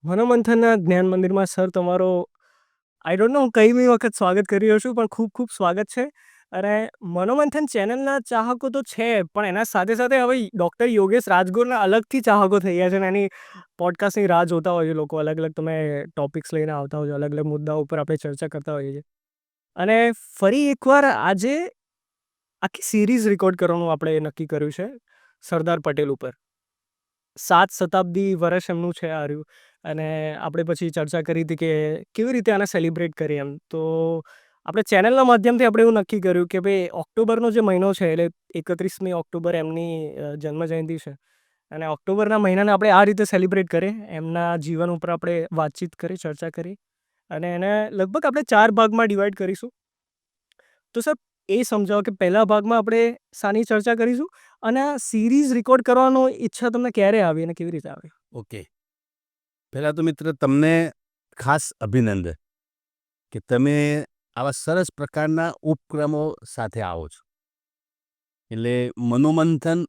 મનોમંથનના જ્ઞાન મંદિરમાં સર તમારો આઈ ડોન્ટ નો હું કઈમી વખત સ્વાગત કરી રહ્યો છું, પણ ખૂબ ખૂબ સ્વાગત છે. અને મનોમંથન ચેનલના ચાહકો તો છે, પણ એના સાથે સાથે હવે ડૉક્ટર યોગેશ રાજગોરના અલગથી ચાહકો થઈ ગયા છે અને એની પોડકાસ્ટની રાહ જોતા હોય છે લોકો. અલગ-અલગ તમે ટોપિક્સ લઈને આવતા હોય છો, અલગ-અલગ મુદ્દાઓ ઉપર આપણે ચર્ચા કરતા હોઈએ છીએ. અને ફરી એકવાર આજે આખી સિરીઝ રેકોર્ડ કરવાનું આપણે નક્કી કર્યું છે સરદાર પટેલ ઉપર. 7 શતાબ્દી વર્ષ એમનું છે આ રહ્યું. અને આપણે પછી ચર્ચા કરી હતી કે કેવી રીતે આને સેલિબ્રેટ કરીએ એમ. તો આપણે ચેનલના માધ્યમથી આપણે એવું નક્કી કર્યું કે ભાઈ ઓક્ટોબરનો જે મહિનો છે એટલે 31મી ઓક્ટોબર એમની જન્મજયંતિ છે. અને ઓક્ટોબરના મહિનાને આપણે આ રીતે સેલિબ્રેટ કરીએ. એમના જીવન ઉપર આપણે વાતચીત કરી, ચર્ચા કરી અને એને લગભગ આપણે 4 ભાગમાં ડિવાઈડ કરીશું. તો સર એ સમજાવો કે પહેલા ભાગમાં આપણે શાની ચર્ચા કરીશું અને આ સિરીઝ રેકોર્ડ કરવાનો ઈચ્છા તમને ક્યારે આવી અને કેવી રીતે આવી? ઓકે. પહેલાં તો મિત્ર તમને ખાસ અભિનંદન કે તમે આવા સરસ પ્રકારના ઉપક્રમો સાથે આવો છો. એટલે મનોમંથન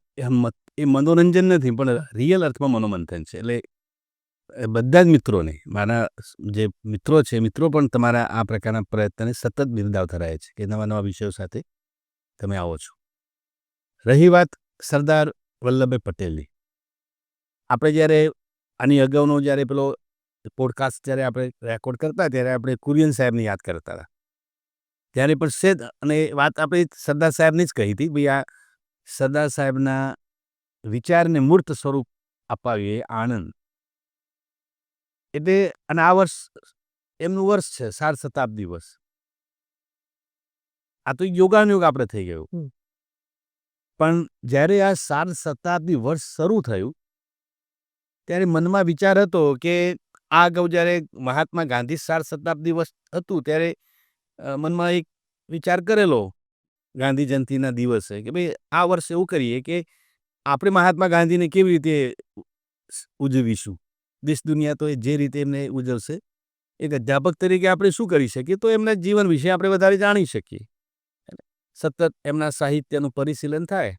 એ મનોરંજન નથી, પણ રિયલ અર્થમાં મનોમંથન છે. એટલે બધા જ મિત્રોને, મારા જે મિત્રો છે, મિત્રો પણ તમારા આ પ્રકારના પ્રયત્નને સતત બિરદાવતા રહે છે કે નવા નવા વિષયો સાથે તમે આવો છો. રહી વાત સરદાર વલ્લભભાઈ પટેલની, આપણે જ્યારે આની અગાઉનો જ્યારે પેલો પોડકાસ્ટ જ્યારે આપણે રેકોર્ડ કરતા ત્યારે આપણે કુરિયન સાહેબને યાદ કરતા હતા. ત્યારે પણ સેજ અને વાત આપણે સરદાર સાહેબની જ કહી હતી, ભાઈ આ સરદાર સાહેબના વિચારને મૂર્ત સ્વરૂપ અપાવીએ આનંદ. એટલે અને આ વર્ષ એમનું વર્ષ છે 7 શતાબ્દી વર્ષ. આ તો યોગાનુયોગ આપણે થઈ ગયું. પણ જ્યારે આ 7 શતાબ્દી વર્ષ શરૂ થયું ત્યારે મનમાં વિચાર હતો કે આ અગાઉ જ્યારે મહાત્મા ગાંધી 7 શતાબ્દી વર્ષ હતું ત્યારે મનમાં એક વિચાર કરેલો ગાંધી જયંતિના દિવસે કે ભાઈ આ વર્ષે એવું કરીએ કે આપણે મહાત્મા ગાંધીને કેવી રીતે ઉજવીશું. દેશ દુનિયા તો જે રીતે એમને ઉજવશે, એક અધ્યાપક તરીકે આપણે શું કરી શકીએ તો એમના જીવન વિશે આપણે વધારે જાણી શકીએ. સતત એમના સાહિત્યનું પરિશીલન થાય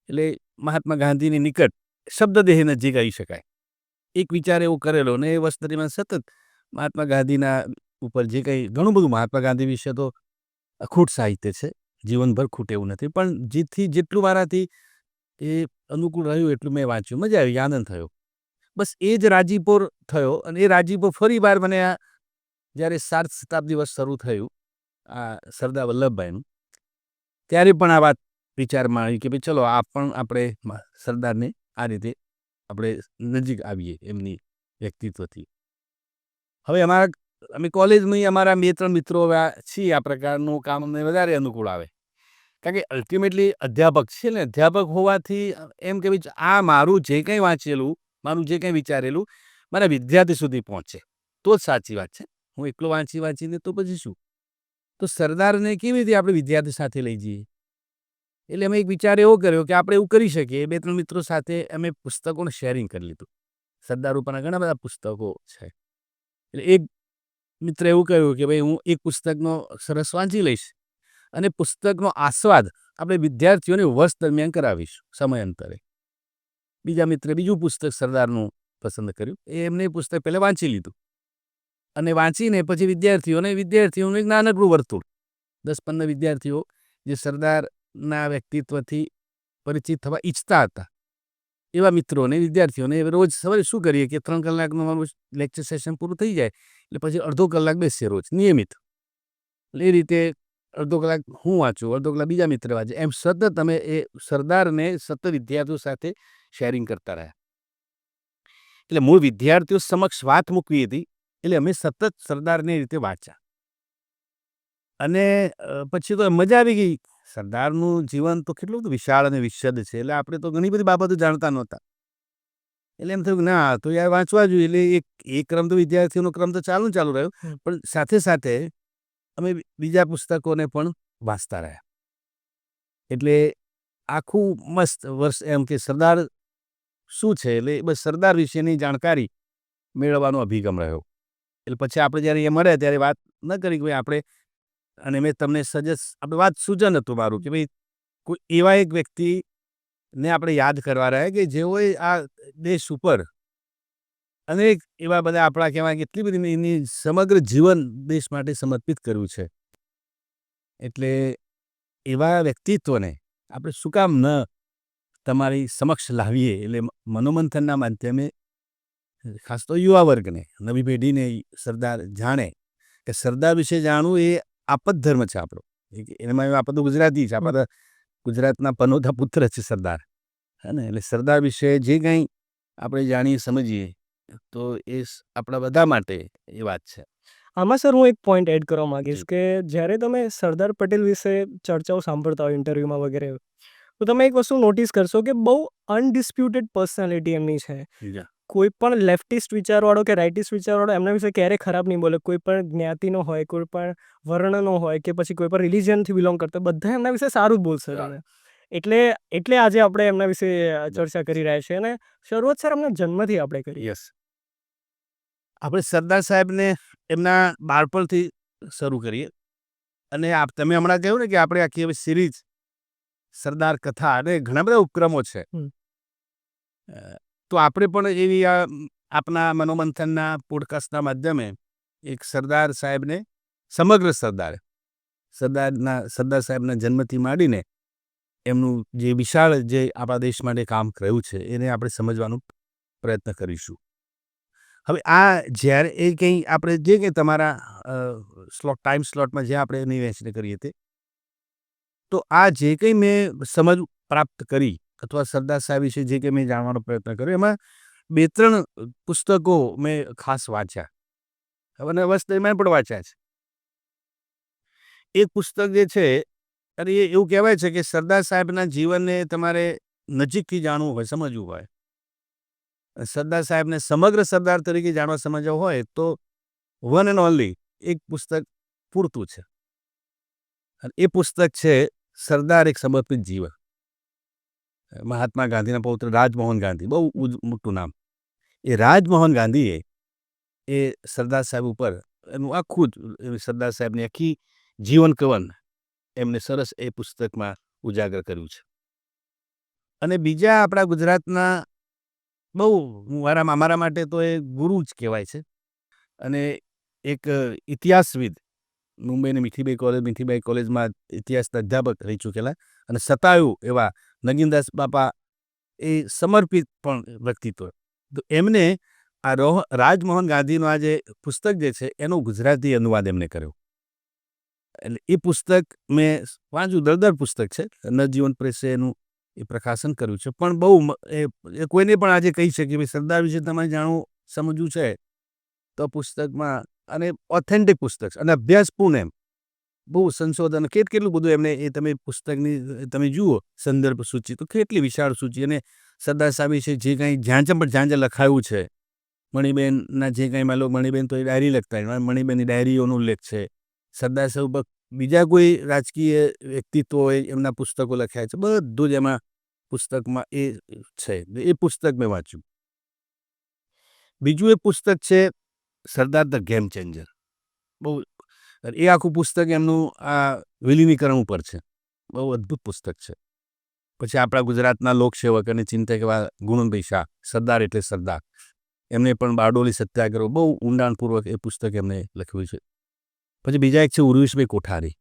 એટલે મહાત્મા ગાંધીની નિકટ શબ્દદેહ નજીક આવી શકાય. એક વિચાર એવો કરેલો ને એ વર્ષ દરમિયાન સતત મહાત્મા ગાંધીના ઉપર જે કંઈ ઘણું બધું મહાત્મા ગાંધી વિશે તો અખૂટ સાહિત્ય છે, જીવનભર ખૂટે એવું નથી, પણ જેટલું મારાથી એ અનુકૂળ રહ્યું એટલું મેં વાંચ્યું, મજા આવી, આનંદ થયો. બસ એ જ રાજીપો થયો અને એ રાજીપો ફરી વાર મને આ જ્યારે 7 શતાબ્દી વર્ષ શરૂ થયું આ સરદાર વલ્લભભાઈનું, ત્યારે પણ આ વાત વિચારમાં આવી કે ભાઈ ચલો આ પણ આપણે સરદારને આ રીતે આપણે નજીક આવીએ એમની વ્યક્તિત્વથી. હવે અમે કોલેજમાં અમારા 2-3 મિત્રો છીએ, આ પ્રકારનું કામ અમને વધારે અનુકૂળ આવે. કારણ કે અલ્ટિમેટલી અધ્યાપક છે ને, અધ્યાપક હોવાથી એમ કે ભાઈ આ મારું જે કંઈ વાંચેલું, મારું જે કંઈ વિચારેલું મારા વિદ્યાર્થી સુધી પહોંચે તો જ સાચી વાત છે. હું એકલો વાંચીને તો પછી શું. તો સરદારને કેવી રીતે આપણે વિદ્યાર્થી સાથે લઈ જઈએ? એટલે અમે એક વિચાર એવો કર્યો કે આપણે એવું કરી શકીએ, 2-3 મિત્રો સાથે અમે પુસ્તકોને શેરિંગ કરી લીધું. સરદાર ઉપરના ઘણા બધા પુસ્તકો છે. એટલે એક મિત્ર એવું કહ્યું કે ભાઈ હું એક પુસ્તકનો સરસ વાંચી લઈશ અને પુસ્તકનો આસ્વાદ આપણે વિદ્યાર્થીઓને વર્ષ દરમિયાન કરાવીશું સમયાંતરે. બીજા મિત્રે બીજું પુસ્તક સરદારનું પસંદ કર્યું. એમને પુસ્તક પહેલાં વાંચી લીધું અને વાંચીને પછી વિદ્યાર્થીઓનું એક નાનકડું વર્તુળ, 10-15 વિદ્યાર્થીઓ જે સરદારના વ્યક્તિત્વથી પરિચિત થવા ઈચ્છતા હતા એવા મિત્રોને, વિદ્યાર્થીઓને રોજ સવારે શું કરીએ કે 3 કલાકનું અમારું લેક્ચર સેશન પૂરું થઈ જાય એટલે પછી અડધો કલાક બેસીએ રોજ નિયમિત. એટલે એ રીતે અડધો કલાક હું વાંચું, અડધો કલાક બીજા મિત્ર વાંચે, એમ સતત અમે એ સરદારને સતત વિદ્યાર્થીઓ સાથે શેરિંગ કરતા રહ્યા. એટલે મૂળ વિદ્યાર્થીઓ સમક્ષ વાત મૂકવી હતી એટલે અમે સતત સરદારને રીતે વાંચ્યા. અને પછી તો મજા આવી ગઈ. સરદારનું જીવન તો કેટલું બધું વિશાળ અને વિશદ છે, એટલે આપણે તો ઘણી બધી બાબતો જાણતા નહોતા. એટલે એમ થયું કે ના તો યાર વાંચવા જોઈએ. એટલે એક ક્રમ તો વિદ્યાર્થીઓનો ક્રમ તો ચાલુ રહ્યો, પણ સાથે સાથે અમે બીજા પુસ્તકોને પણ વાંચતા રહ્યા. એટલે આખું મસ્ત વર્ષ એમ કે સરદાર શું છે એટલે બસ સરદાર વિશેની જાણકારી મેળવવાનો અભિગમ રહ્યો. એટલે પછી આપણે જ્યારે એ મળ્યા ત્યારે વાત ન કરી કે ભાઈ આપણે, અને મેં તમને આપણે સૂચન હતું મારું કે ભાઈ કોઈ એવા એક વ્યક્તિને આપણે યાદ કરવા રહ્યા કે જેઓએ આ દેશ ઉપર અનેક એવા બધા આપણા કહેવાય કે એટલી બધી એની સમગ્ર જીવન દેશ માટે સમર્પિત કર્યું છે. એટલે એવા વ્યક્તિત્વને આપણે શું કામ ન તમારી સમક્ષ લાવીએ? એટલે મનોમંથનના માધ્યમે ખાસ તો યુવા વર્ગને, નવી પેઢીને સરદાર જાણે કે સરદાર વિશે જાણવું એ આપત ધર્મ છે આપણો. એમાં આપણે તો ગુજરાતી છે, આપણા ગુજરાતના પનોતા પુત્ર છે સરદાર, હે ને? એટલે સરદાર વિશે જે કંઈ આપણે જાણીએ સમજીએ તો એ આપણા બધા માટે એ વાત છે. આમાં સર હું એક પોઈન્ટ એડ કરવા માંગીશ જી. કે જ્યારે તમે સરદાર પટેલ વિશે ચર્ચાઓ સાંભળતા હોય ઇન્ટરવ્યૂમાં વગેરે, તો તમે એક વસ્તુ નોટિસ કરશો કે બહુ અનડિસ્પ્યુટેડ પર્સનાલિટી એમની છે. જા. કોઈ પણ લેફ્ટિસ્ટ વિચારવાળો કે રાઇટિસ્ટ વિચારવાળો એમના વિશે ક્યારેય ખરાબ નહીં બોલે. કોઈ પણ જ્ઞાતિનો હોય, કોઈ પણ વર્ણનો હોય કે પછી કોઈ પણ રિલિજનથી બિલોંગ કરતો હોય, બધા એમના વિશે સારું જ બોલશે તમે. એટલે આજે આપણે એમના વિશે ચર્ચા કરી રહ્યા છીએ અને શરૂઆત સર એમના જન્મથી આપણે કરી. યસ. આપણે સરદાર સાહેબને એમના બાળપણથી શરૂ કરીએ અને તમે હમણાં કહ્યું ને કે આપણે આખી હવે સિરીઝ સરદાર કથા અને ઘણા બધા ઉપક્રમો છે. તો આપણે પણ એવી આપણા મનોમંથનના પોડકાસ્ટના માધ્યમે એક સરદાર સાહેબને સમગ્ર સરદાર સાહેબના જન્મથી માંડીને એમનું જે વિશાળ જે આપણા દેશ માટે કામ કર્યું છે એને આપણે સમજવાનો પ્રયત્ન કરીશું. હવે આ જ્યારે એ કંઈ આપણે જે કંઈ તમારા ટાઈમ સ્લોટમાં જે આપણે એની વહેંચણી કરીએ તે, તો આ જે કંઈ મેં સમજ પ્રાપ્ત કરી અથવા સરદાર સાહેબ વિશે જે કંઈ મેં જાણવાનો પ્રયત્ન કર્યો, એમાં 2-3 પુસ્તકો મેં ખાસ વાંચ્યા અને એમાં પણ વાંચ્યા છે. એક પુસ્તક જે છે અને એ એવું કહેવાય છે કે સરદાર સાહેબના જીવનને તમારે નજીકથી જાણવું હોય, સમજવું હોય, સરદાર સાહેબને સમગ્ર સરદાર તરીકે જાણવા સમજવા હોય તો વન એન્ડ ઓનલી એક પુસ્તક પૂરતું છે. અને એ પુસ્તક છે સરદાર એક સમર્પિત જીવન. મહાત્મા ગાંધીના પૌત્ર રાજમોહન ગાંધી, બહુ મોટું નામ. એ રાજમોહન ગાંધીએ એ સરદાર સાહેબ ઉપર એનું આખું જ સરદાર સાહેબની આખી જીવન કવન એમને સરસ એ પુસ્તકમાં ઉજાગર કર્યું છે. અને બીજા આપણા ગુજરાતના બહુ અમારા માટે તો એ ગુરુ જ કહેવાય છે અને એક ઇતિહાસવિદ, મુંબઈની મીઠીબાઈ કોલેજમાં ઇતિહાસના અધ્યાપક રહી ચૂકેલા અને શતાયુ એવા નગીનદાસ બાપા એ સમર્પિત પણ વ્યક્તિત્વ. તો એમને આ રાજમોહન ગાંધીનું આ જે પુસ્તક જે છે એનો ગુજરાતી અનુવાદ એમને કર્યો. એટલે એ પુસ્તક મેં વાંચ્યું, દરદર પુસ્તક છે. નવજીવન પ્રેસે એનું એ પ્રકાશન કર્યું છે. પણ બહુ એ કોઈને પણ આજે કહી શકે કે સરદાર વિશે તમારે જાણવું સમજવું છે તો પુસ્તકમાં, અને ઓથેન્ટિક પુસ્તક છે અને અભ્યાસપૂર્ણ, એમ બહુ સંશોધન કેટલું બધું એમને એ તમે પુસ્તકની તમે જુઓ સંદર્ભ સૂચિ તો કેટલી વિશાળ સૂચિ. અને સરદાર સાહેબ વિશે જે કંઈ જ્યાં જ્યાં લખાયું છે, મણિબેનના જે કંઈ મણિબેન તો એ ડાયરી લખતા હોય, મણિબેનની ડાયરીઓનો ઉલ્લેખ છે. સરદાર સાહેબ ઉપર બીજા કોઈ રાજકીય વ્યક્તિત્વ હોય એમના પુસ્તકો લખ્યા છે, બધું જ એમાં પુસ્તકમાં એ છે. એ પુસ્તક મેં વાંચ્યું. બીજું એ પુસ્તક છે સરદાર ધ ગેમ ચેન્જર. બહુ એ આખું પુસ્તક એમનું આ વિલીનીકરણ ઉપર છે. બહુ અદ્ભુત પુસ્તક છે. પછી આપણા ગુજરાતના લોકસેવક અને ચિંતક એવા ગુણવંતભાઈ શાહ, સરદાર એટલે સરદાર, એમને પણ બારડોલી સત્યાગ્રહ બહુ ઊંડાણપૂર્વક એ પુસ્તક એમને લખ્યું છે. પછી બીજા એક છે ઉર્વેશભાઈ કોઠારી,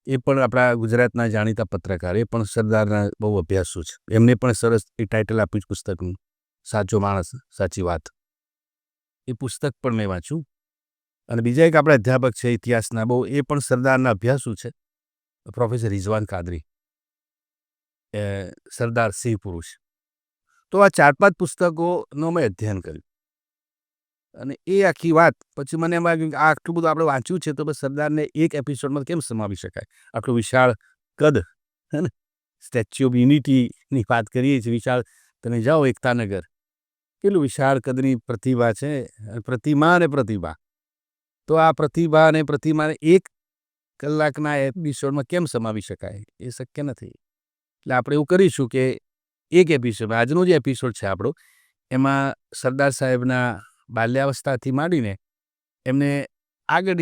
એ પણ આપણા ગુજરાતના જાણીતા પત્રકાર, એ પણ સરદારના બહુ અભ્યાસુ છે. એમને પણ સરસ એ ટાઇટલ આપ્યું છે પુસ્તકનું, સાચો માણસ સાચી વાત. એ પુસ્તક પણ મેં વાંચ્યું. અને બીજા એક આપણા અધ્યાપક છે ઇતિહાસના, બહુ એ પણ સરદારના અભ્યાસુ છે, પ્રોફેસર રિઝવાન કાદરી, સરદાર સિંહ પુરુષ. તો આ 4-5 પુસ્તકોનો મેં અધ્યયન કર્યું. અને એ આખી વાત પછી મને એમ લાગ્યું કે આ આટલું બધું આપણે વાંચ્યું છે તો બસ સરદારને એક એપિસોડમાં કેમ સમાવી શકાય? આટલું વિશાળ કદ, હે ને? સ્ટેચ્યુ ઓફ યુનિટીની વાત કરીએ છીએ, વિશાળ. તમે જાઓ એકતાનગર, કેટલું વિશાળ કદની પ્રતિભા છે, પ્રતિમા અને પ્રતિભા. તો આ પ્રતિભા અને પ્રતિમાને 1 કલાકના એપિસોડમાં કેમ સમાવી શકાય? એ શક્ય નથી. એટલે આપણે એવું કરીશું કે એક એપિસોડ, આજનો જે એપિસોડ છે આપણો, એમાં સરદાર સાહેબના બાલ્યાવસ્થાથી માંડીને એમને આગળ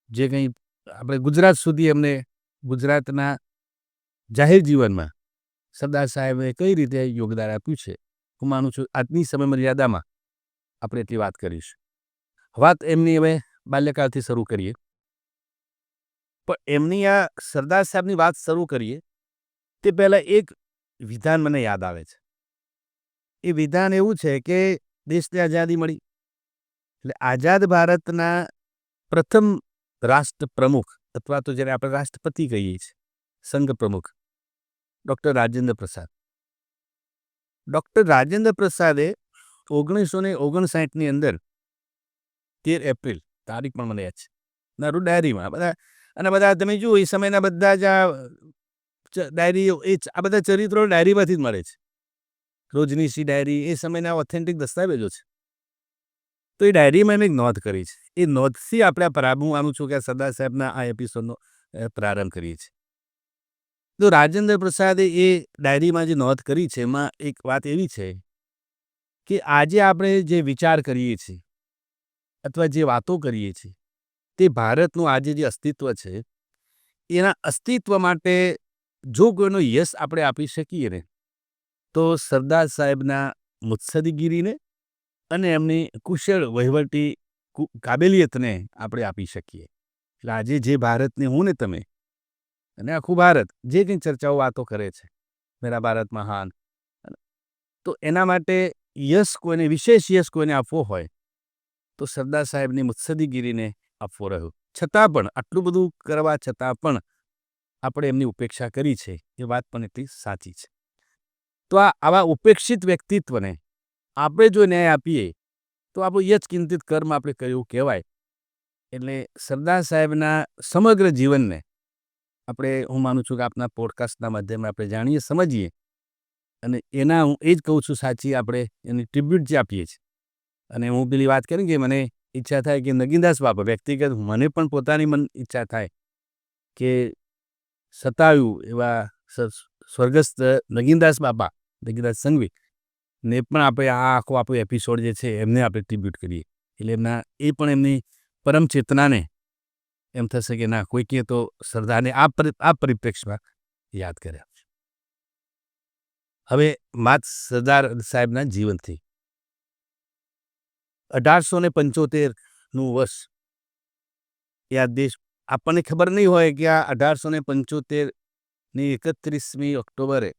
જે કંઈ આપણે ગુજરાત સુધી, એમને ગુજરાતના જાહેર જીવનમાં સરદાર સાહેબે કઈ રીતે યોગદાન આપ્યું છે, હું માનું છું આજની સમય મર્યાદામાં આપણે એટલી વાત કરીશું. વાત એમની હવે બાલ્યકાળથી શરૂ કરીએ. પણ એમની આ સરદાર સાહેબની વાત શરૂ કરીએ તે પહેલાં એક વિધાન મને યાદ આવે છે. એ વિધાન એવું છે કે દેશને આઝાદી મળી એટલે આઝાદ ભારતના પ્રથમ રાષ્ટ્રપ્રમુખ અથવા તો જેને આપણે રાષ્ટ્રપતિ કહીએ છીએ, સંઘ પ્રમુખ ડૉક્ટર રાજેન્દ્ર પ્રસાદ. ડૉક્ટર રાજેન્દ્ર પ્રસાદે 1959ની અંદર 13 એપ્રિલ તારીખ પણ મને યાદ છે, મારું ડાયરીમાં બધા તમે જુઓ એ સમયના બધા જ આ ડાયરીઓ આ બધા ચરિત્રો ડાયરીમાંથી જ મળે છે. રોજનીશી ડાયરી એ સમયના ઓથેન્ટિક દસ્તાવેજો છે. તો એ ડાયરીમાં મેં એક નોંધ કરી છે. એ નોંધથી આપણે હું માનું છું કે સરદાર સાહેબના આ એપિસોડનો પ્રારંભ કરીએ છીએ. તો રાજેન્દ્ર પ્રસાદે એ ડાયરીમાં જે નોંધ કરી છે એમાં એક વાત એવી છે કે આજે આપણે જે વિચાર કરીએ છીએ અથવા જે વાતો કરીએ છીએ તે ભારતનું આજે જે અસ્તિત્વ છે એના અસ્તિત્વ માટે જો કોઈનો યશ આપણે આપી શકીએ ને તો સરદાર સાહેબના મુત્સદીગીરીને અને એમની કુશળ વહીવટી કાબેલિયતને આપણે આપી શકીએ. એટલે આજે જે ભારતને હું ને તમે અને આખું ભારત જે કંઈ ચર્ચાઓ વાતો કરે છે, મેરા ભારત મહાન, તો એના માટે વિશેષ યશ કોઈને આપવો હોય તો સરદાર સાહેબની મુત્સદીગીરીને આપવો રહ્યો. છતાં પણ આટલું બધું કરવા છતાં પણ આપણે એમની ઉપેક્ષા કરી છે એ વાત પણ એટલી સાચી છે. તો આવા ઉપેક્ષિત વ્યક્તિત્વને આપણે જો ન્યાય આપીએ તો આપણું યજકિંચિત કર્મ આપણે કર્યું કહેવાય. એટલે સરદાર સાહેબના સમગ્ર જીવનને હું માનું છું કે આપના પોડકાસ્ટના માધ્યમે આપણે જાણીએ, સમજીએ અને હું એ જ કહું છું સાચી આપણે એની ટ્રિબ્યુટ જે આપીએ છીએ. અને હું પેલી વાત કરી કે મને ઈચ્છા થાય કે નગીનદાસ બાપા વ્યક્તિગત મને પણ પોતાની ઈચ્છા થાય કે સતાયું એવા સ્વર્ગસ્થ નગીનદાસ બાપા, નગીનદાસ સંઘવી ને પણ આપણે આખો આપણો એપિસોડ જે છે એમને આપણે ટ્રિબ્યુટ કરીએ. એટલે એ પણ એમની પરમ ચેતનાને એમ થશે કે ના કોઈકે તો સરદારને આ પરિપ્રેક્ષમાં યાદ કર્યા. હવે વાત સરદાર સાહેબના જીવનથી. 1875નું વર્ષ એ આ દેશ આપણને ખબર નહીં હોય કે આ 1875ની 31મી ઓક્ટોબરે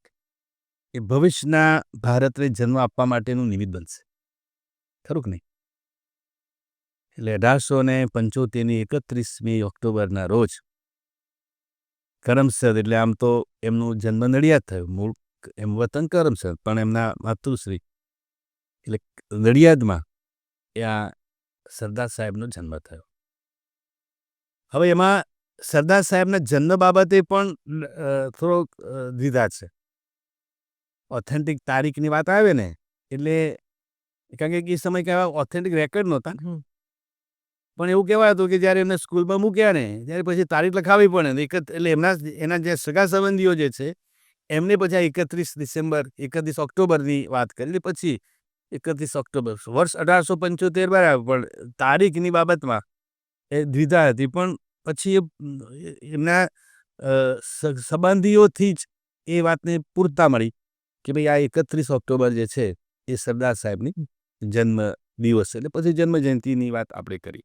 એ ભવિષ્યના ભારતને જન્મ આપવા માટેનું નિમિત્ત બનશે. ખરું કે નહીં? એટલે 1875ની 31મી ઓક્ટોબરના રોજ કરમસદ, એટલે આમ તો એમનું જન્મ નડિયાદ થયો, મૂળ એમ વતન કરમસદ, પણ એમના માતૃશ્રી એટલે નડિયાદમાં આ સરદાર સાહેબનો જન્મ થયો. હવે એમાં સરદાર સાહેબના જન્મ બાબતે પણ થોડોક દ્વિધા છે. ઓથેન્ટિક તારીખની વાત આવે ને એટલે કારણ કે એ સમય કહેવાય ઓથેન્ટિક રેકોર્ડ નહોતા, પણ એવું કહેવાતું કે જ્યારે એમને સ્કૂલમાં મૂક્યા ને ત્યારે પછી તારીખ લખાવી પડે ને એટલે એના જે સગા સંબંધીઓ જે છે એમને પછી 31 ઓક્ટોબરની વાત કરી, પછી 31 ઓક્ટોબર વર્ષ 1875 બરાબર, પણ તારીખની બાબતમાં એ દ્વિધા હતી. પણ પછી એમના સંબંધીઓથી જ એ વાતને પૂરતા મળી કે ભાઈ આ 31 ઓક્ટોબર જે છે એ સરદાર સાહેબની જન્મ દિવસ, એટલે પછી જન્મ જયંતિની વાત આપણે કરી.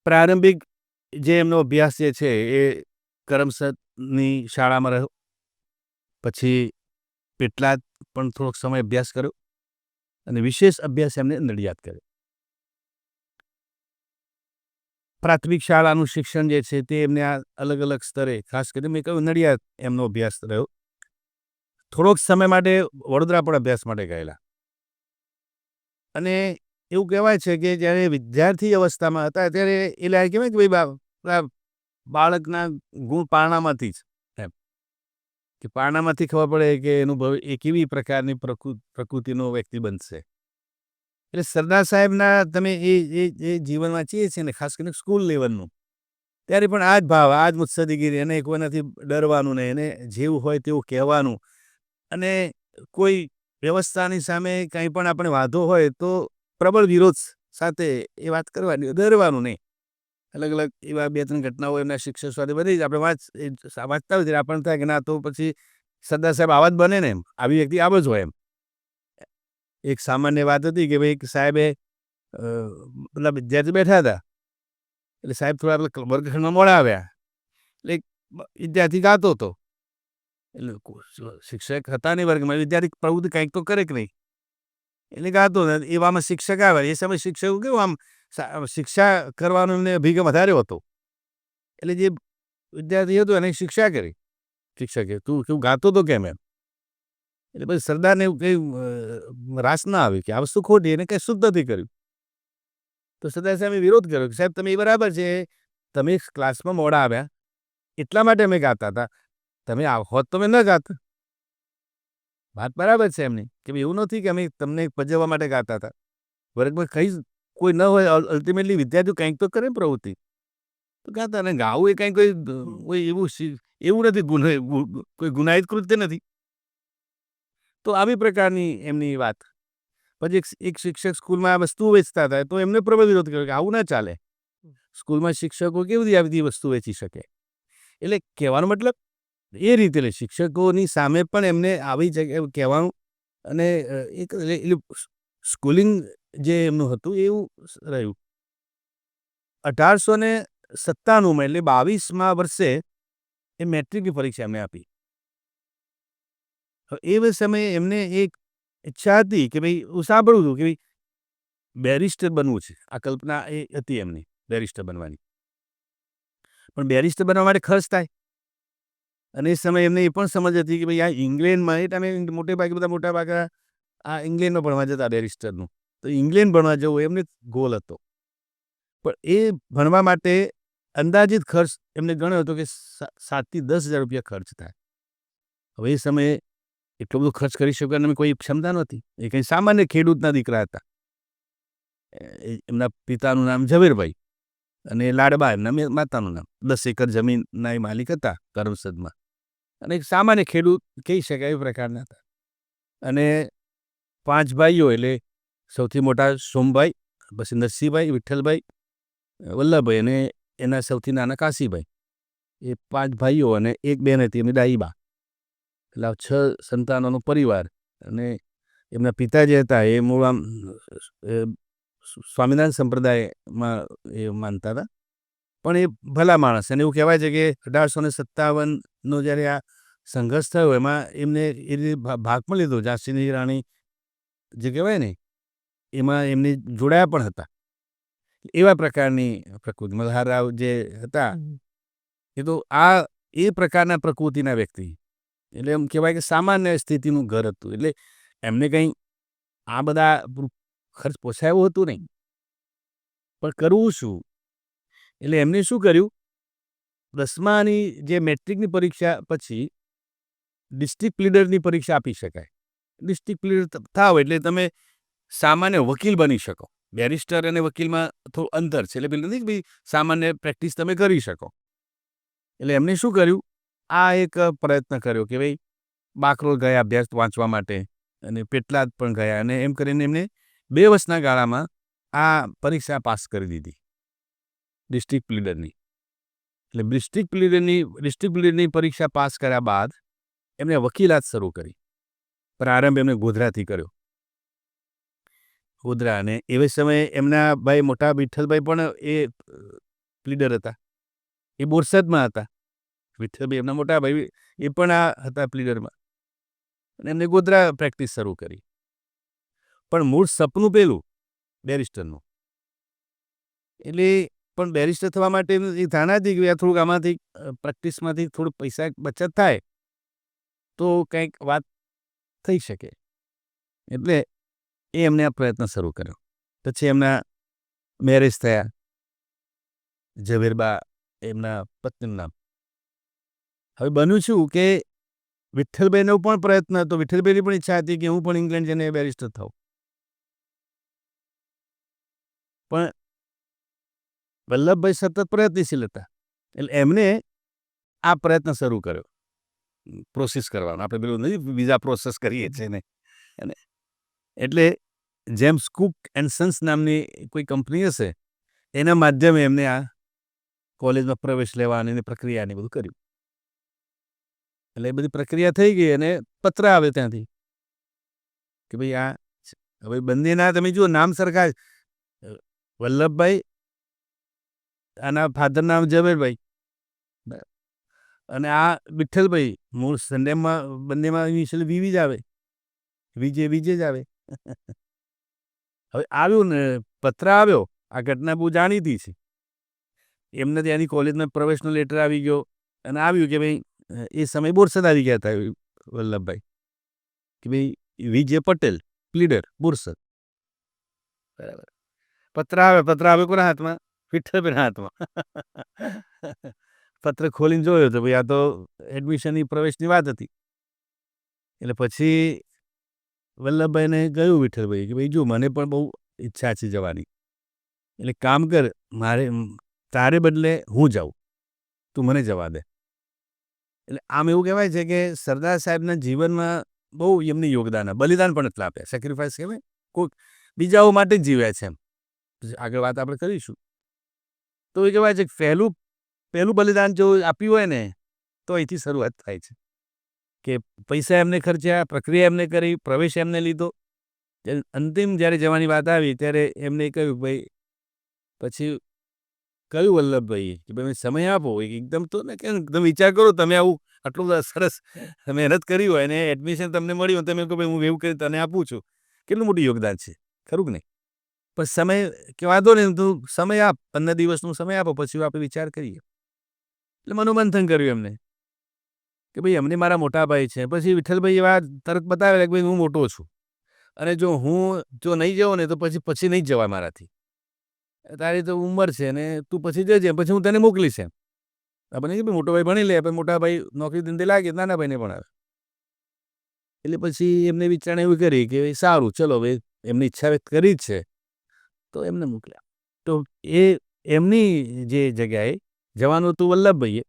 પ્રારંભિક જે એમનો અભ્યાસ જે છે એ કરમસદની શાળામાં રહ્યો, પછી પેટલાદ પણ થોડોક સમય અભ્યાસ કર્યો અને વિશેષ અભ્યાસ એમને નડિયાદ કર્યો. પ્રાથમિક શાળાનું શિક્ષણ જે છે તે એમને આ અલગ અલગ સ્તરે, ખાસ કરીને મેં કહ્યું નડિયાદ એમનો અભ્યાસ રહ્યો. થોડોક સમય માટે વડોદરા પણ અભ્યાસ માટે ગયેલા. અને એવું કહેવાય છે કે જ્યારે વિદ્યાર્થી અવસ્થામાં હતા ત્યારે એ લાગે કહેવાય કે ભાઈ બાળકના ગુણ પારણામાંથી જ એમ કે પારણામાંથી ખબર પડે કે એનું એ કેવી પ્રકારની પ્રકૃતિનો વ્યક્તિ બનશે. એટલે સરદાર સાહેબના તમે એ જીવન વાંચીએ છીએ ને, ખાસ કરીને સ્કૂલ લેવલનું, ત્યારે પણ આ જ ભાવ, આ જ મુત્સદીગીરી, એને કોઈનાથી ડરવાનું નહીં, એને જેવું હોય તેવું કહેવાનું, અને કોઈ વ્યવસ્થાની સામે કંઈ પણ આપણે વાંધો હોય તો પ્રબળ વિરોધ સાથે એ વાત કરવાની, ડરવાનું નહીં. અલગ અલગ એવા 2-3 ઘટનાઓ એમના શિક્ષક સાથે બધી જ આપણે વાંચતા હોય ત્યારે આપણને થાય કે ના તો પછી સરદાર સાહેબ આવા જ બને ને, એમ આવી વ્યક્તિ આવો જ હોય એમ. એક સામાન્ય વાત હતી કે ભાઈ એક સાહેબે પેલા વિદ્યાર્થી બેઠા હતા, એટલે સાહેબ થોડા પેલા વર્ગખંડમાં મોડા આવ્યા, એટલે એક વિદ્યાર્થી ગાતો હતો, એટલે શિક્ષક હતા નહીં વર્ગમાં, વિદ્યાર્થી પ્રવૃત્તિ કંઈક તો કરે કે નહીં, એટલે ગાતો હતો. એવામાં શિક્ષક આવ્યા. એ સમયે શિક્ષકો કેવું આમ શિક્ષા કરવાનો એમને અભિગમ વધારે હતો, એટલે જે વિદ્યાર્થી હતો એને શિક્ષા કરી. શિક્ષકે તું કેવું ગાતો તો કેમ એમ, એટલે પછી સરદારને એવું કંઈ રાસ ના આવી કે આ વસ્તુ ખોટી, એને કંઈ શુદ્ધ નથી કર્યું. તો સરદાર સાહેબે વિરોધ કર્યો કે સાહેબ તમે એ બરાબર છે, તમે ક્લાસમાં મોડા આવ્યા એટલા માટે અમે ગાતા હતા, તમે હોત તો અમે ન ગાતા. વાત બરાબર છે એમની કે ભાઈ એવું નથી કે અમે તમને પજવવા માટે ગાતા હતા. વર્ગમાં કોઈ ન હોય, અલ્ટિમેટલી વિદ્યાર્થીઓ કંઈક તો કરે પ્રવૃત્તિ, તો ગાતા. અને ગાવું એ કંઈ કોઈ એવું નથી, કોઈ ગુનાહિત કૃત્ય નથી. તો આવી પ્રકારની એમની વાત. પછી એક શિક્ષક સ્કૂલમાં આ વસ્તુ વેચતા હતા, તો એમને પ્રબળ વિરોધ કર્યો કે આવું ના ચાલે. સ્કૂલમાં શિક્ષકો કેવી રીતે આવી વસ્તુ વેચી શકે? એટલે કહેવાનો મતલબ એ રીતે શિક્ષકોની સામે પણ એમને આવી જગ્યાએ કહેવાનું. અને એક સ્કૂલિંગ જે એમનું હતું એવું રહ્યું. 1897માં એટલે 22મા વર્ષે એ મેટ્રિકની પરીક્ષા એમને આપી. એ સમયે એમને એક ઈચ્છા હતી કે ભાઈ હું સાંભળું છું કે ભાઈ બેરિસ્ટર બનવું છે, આ કલ્પના એ હતી એમની બેરિસ્ટર બનવાની. પણ બેરિસ્ટર બનવા માટે ખર્ચ થાય, અને એ સમયે એમને એ પણ સમજ હતી કે ભાઈ આ ઇંગ્લેન્ડમાં એ ટાઈમે મોટા ભાગે આ ઇંગ્લેન્ડમાં ભણવા જતા બેરિસ્ટરનું, તો ઇંગ્લેન્ડ ભણવા જવું એમને ગોલ હતો. પણ એ ભણવા માટે અંદાજિત ખર્ચ એમને ગણ્યો હતો કે 7,000 થી 10,000 રૂપિયા ખર્ચ થાય. હવે એ સમયે એટલો બધો ખર્ચ કરી શકવાની કોઈ ક્ષમતા નહોતી. એ કંઈ સામાન્ય ખેડૂતના દીકરા હતા. એમના પિતાનું નામ ઝવેરભાઈ અને લાડબા એમના માતાનું નામ. 10 એકર જમીનના એ માલિક હતા કરમસદમાં, અને એક સામાન્ય ખેડૂત કહી શકાય એ પ્રકારના હતા. અને 5 ભાઈઓ, એટલે સૌથી મોટા સોમભાઈ, પછી નરસિંહભાઈ, વિઠ્ઠલભાઈ, વલ્લભભાઈ અને એના સૌથી નાના કાશીભાઈ. એ 5 ભાઈઓ અને એક બેન હતી એમની ડાઈબા. એટલે 6 સંતાનોનો પરિવાર. અને એમના પિતા જે હતા એ મૂળ આમ સ્વામિનારાયણ સંપ્રદાયમાં એ માનતા હતા, પણ એ ભલા માણસ. અને એવું કહેવાય છે કે 1857નો જ્યારે આ સંઘર્ષ થયો એમાં એમને એ ભાગ પણ લીધો. ઝાંસીની રાણી જે કહેવાય ને એમાં એમને જોડાયા પણ હતા. એવા પ્રકારની પ્રકૃતિ. મલ્હારરાવ જે હતા એ તો એ પ્રકારના પ્રકૃતિના વ્યક્તિ. એટલે એમ કહેવાય કે સામાન્ય સ્થિતિનું ઘર હતું. એટલે એમને કંઈ આ બધા ખર્ચ પોસાયું હતું નહીં, પણ કરવું શું? એટલે એમને શું કર્યું, 10માની જે મેટ્રિકની પરીક્ષા પછી ડિસ્ટ્રિક્ટ લીડરની પરીક્ષા આપી શકાય. ડિસ્ટ્રિક્ટ લીડર થાવ એટલે તમે સામાન્ય વકીલ બની શકો. બેરિસ્ટર અને વકીલમાં થોડું અંતર છે. એટલે પેલું નથી કે ભાઈ સામાન્ય પ્રેક્ટિસ તમે કરી શકો. એટલે એમને શું કર્યું, આ એક પ્રયત્ન કર્યો કે ભાઈ બાકરોલ ગયા અભ્યાસ વાંચવા માટે, અને પેટલાદ પણ ગયા, અને એમ કરીને એમને 2 વર્ષના ગાળામાં આ પરીક્ષા પાસ કરી દીધી ડિસ્ટ્રિક્ટ લીડરની. એટલે ડિસ્ટ્રિક્ટ લીડરની પરીક્ષા પાસ કર્યા બાદ એમને વકીલાત શરૂ કરી. પ્રારંભ એમને ગોધરાથી કર્યો. ગોધરા. અને એ સમયે એમના ભાઈ મોટા વિઠ્ઠલભાઈ પણ એ પ્લીડર હતા. એ બોરસદમાં હતા. વિઠ્ઠલભાઈ એમના મોટા ભાઈ એ પણ આ હતા પ્લીડરમાં. અને એમને ગોધરા પ્રેક્ટિસ શરૂ કરી. પણ મૂળ સપનું પેલું બેરિસ્ટરનું. એટલે પણ બેરિસ્ટર થવા માટે એ ધારણા હતી કે થોડુંક આમાંથી પ્રેક્ટિસમાંથી થોડુંક પૈસા બચત થાય તો કંઈક વાત થઈ શકે. એટલે એમને આ પ્રયત્ન શરૂ કર્યો. પછી એમના મેરેજ થયા. ઝવેરબા એમના પત્નીનું નામ. હવે બન્યું શું કે વિઠ્ઠલભાઈનો પણ પ્રયત્ન હતો. વિઠ્ઠલભાઈની પણ ઈચ્છા હતી કે હું પણ ઇંગ્લેન્ડ જઈને બેરિસ્ટર થાઉં. પણ વલ્લભભાઈ સતત પ્રયત્નશીલ હતા. એટલે એમને આ પ્રયત્ન શરૂ કર્યો, પ્રોસેસ કરવાનો. આપણે પેલું નથી વિઝા પ્રોસેસ કરીએ છીએ ને, એટલે જેમ્સ કુક એન્ડ સન્સ નામની કોઈ કંપની હશે, એના માધ્યમે એમને આ કોલેજમાં પ્રવેશ લેવાની એની પ્રક્રિયાને બધું કર્યું. એટલે એ બધી પ્રક્રિયા થઈ ગઈ, અને પત્ર આવે ત્યાંથી કે ભાઈ આ હવે બંનેના તમે જુઓ નામ સરખા વલ્લભભાઈ, આના ફાધર નામ ઝવેરભાઈ, અને આ વિઠ્ઠલભાઈ. મૂળ સંડેમાં બંનેમાં ઇનિશિયલ વીવી જ આવે, વિજય જ આવે. હવે આવ્યું ને પત્ર આવ્યો, આ ઘટના બહુ જાણીતી છે. એમને ત્યાંની કોલેજમાં પ્રવેશનો લેટર આવી ગયો અને આવ્યું કે ભાઈ એ સમય બોરસદ આવી ગયા હતા વલ્લભભાઈ, કે ભાઈ વિજય પટેલ પ્લીડર બોરસદ. બરાબર. પત્ર આવે કોના હાથમાં? વિઠ્ઠલભાઈના હાથમાં. પત્ર ખોલીને જોયો તો ભાઈ આ તો એડમિશનની પ્રવેશની વાત હતી. એટલે પછી વલ્લભભાઈને કહ્યું વિઠ્ઠલભાઈ કે ભાઈ જો મને પણ બહુ ઈચ્છા છે જવાની, એટલે કામ કર, તારે બદલે હું જાઉં, તું મને જવા દે. એટલે આમ એવું કહેવાય છે કે સરદાર સાહેબના જીવનમાં બહુ એમને યોગદાન, બલિદાન પણ એટલા આપ્યા, સેક્રિફાઈસ કહેવાય, કોઈ બીજાઓ માટે જ જીવ્યા છે. એમ આગળ વાત આપણે કરીશું. તો એ કહેવાય છે કે પહેલું બલિદાન જો આપ્યું હોય ને તો અહીંથી શરૂઆત થાય છે, કે પૈસા એમને ખર્ચ્યા, પ્રક્રિયા એમને કરી, પ્રવેશ એમને લીધો. અંતિમ જ્યારે જવાની વાત આવી ત્યારે એમને કહ્યું ભાઈ, પછી કહ્યું વલ્લભભાઈએ કે ભાઈ સમય આપો, એકદમ તો ને કે તમે વિચાર કરો, તમે આવું આટલું સરસ મહેનત કરી હોય અને એડમિશન તમને મળ્યું, તમે કહો ભાઈ હું એવું કરી તને આપું છું, કેટલું મોટું યોગદાન છે, ખરું કે નહીં? પણ સમય કે વાંધો નહીં, તું સમય આપ, 15 દિવસનો સમય આપો, પછી આપણે વિચાર કરીએ. એટલે મનોમંથન કર્યું એમને કે ભાઈ અમને મારા મોટા ભાઈ છે. પછી વિઠ્ઠલભાઈ એવા તરત બતાવે કે ભાઈ હું મોટો છું, અને જો નહીં જાઉં ને તો પછી નહીં જ જવાય મારાથી, તારી તો ઉંમર છે ને તું પછી જજે, પછી હું તને મોકલીશ. એમ આપણે કે ભાઈ મોટો ભાઈ ભણી લે, મોટા ભાઈ નોકરી ધંધે લાગે, નાના ભાઈને ભણાવે. એટલે પછી એમને વિચારણા એવી કરી કે સારું ચલો ભાઈ, એમની ઈચ્છા વ્યક્ત કરી જ છે તો એમને મોકલ્યા. તો એ એમની જે જગ્યાએ જવાનું હતું વલ્લભભાઈએ,